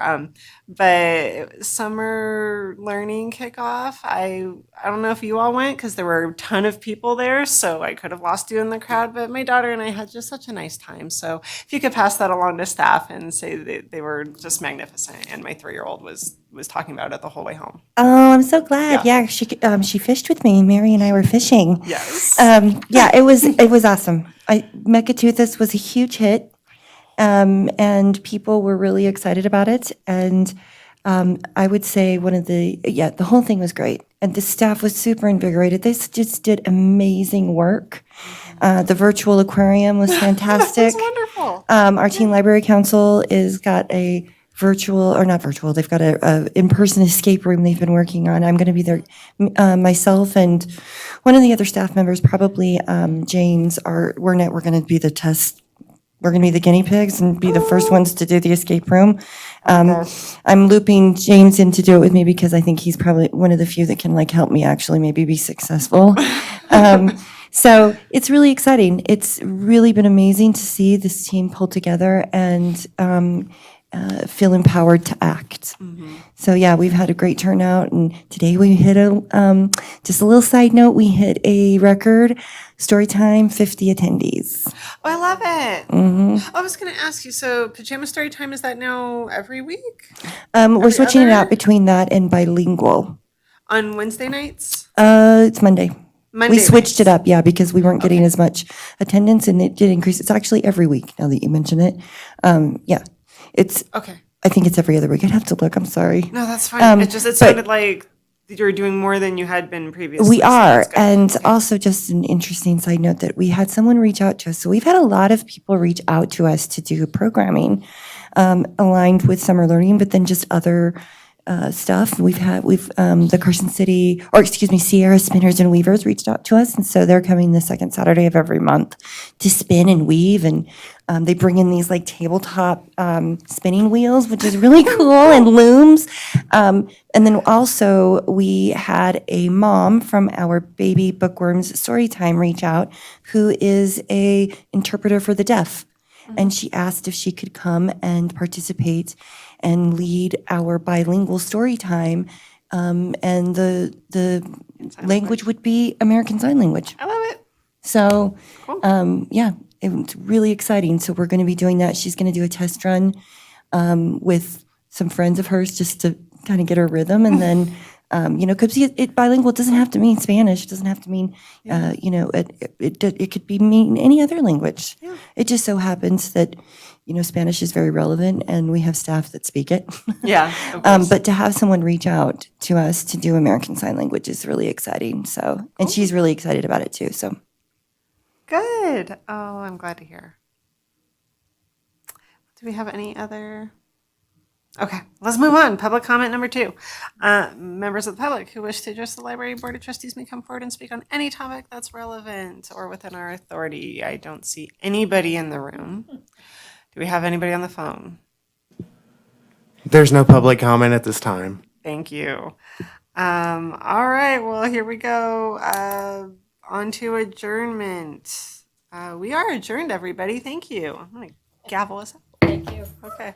but summer learning kickoff, I don't know if you all went, because there were a ton of people there, so I could have lost you in the crowd, but my daughter and I had just such a nice time. So if you could pass that along to staff and say that they were just magnificent, and my 3-year-old was talking about it the whole way home. Oh, I'm so glad. Yeah, she fished with me. Mary and I were fishing. Yes. Yeah, it was awesome. Mechatoothus was a huge hit, and people were really excited about it. And I would say the whole thing was great, and the staff was super invigorated. They just did amazing work. The virtual aquarium was fantastic. That's wonderful. Our teen library council got a they've got a in-person escape room they've been working on. I'm going to be there, myself and one of the other staff members, probably James, we're going to be the test. We're going to be the guinea pigs and be the first ones to do the escape room. I'm looping James in to do it with me because I think he's probably one of the few that can help me actually maybe be successful. So it's really exciting. It's really been amazing to see this team pull together and feel empowered to act. So yeah, we've had a great turnout, and today we hit just a little side note, we hit a record Storytime 50 attendees. Oh, I love it. Mm-hmm. I was going to ask you, so pajama story time, is that now every week? We're switching it other? out between that and bilingual. On Wednesday nights? It's Monday. Monday We switched it nights. up, yeah, because we weren't getting as much attendance, and it did increase. It's actually every week, now that you mention it. Yeah, it's, Okay. I think it's every other week. I'd have to look, I'm sorry. No, that's fine. It but- sounded like you're doing more than you had been previously. We so are, that's good. and also just an interesting side note that we had someone reach out to us. So we've had a lot of people reach out to us to do programming aligned with summer learning, but then just other stuff. We've the Carson City, or excuse me, Sierra Spinners and Weavers reached out to us, and so they're coming the second Saturday of every month to spin and weave, and they bring in these like tabletop spinning wheels, which is really cool, and looms. And then also we had a mom from our Baby Bookworms Storytime reach out, who is a interpreter for the deaf. And she asked if she could come and participate and lead our bilingual story time. And the language would be American Sign Language. I love it. So, Cool. yeah, it's really exciting. So we're going to be doing that. She's going to do a test run with some friends of hers just to kind of get her rhythm. And then, because bilingual doesn't have to mean Spanish. It doesn't have to mean, it could be mean any other language. Yeah. It just so happens that, Spanish is very relevant, and we have staff that speak it. Yeah. Of course. But to have someone reach out to us to do American Sign Language is really exciting. So, and she's really excited about it too. So, Good. Oh, I'm glad to hear. Do we have any other? Okay, let's move on. Public comment number 2. Members of the public who wish to address the library board of trustees may come forward and speak on any topic that's relevant or within our authority. I don't see anybody in the room. Do we have anybody on the phone? There's no public comment at this time. Thank you. All right, well, here we go. On to adjournment. We are adjourned, everybody. Thank you. I'm going to gavel us up. Thank you. Okay.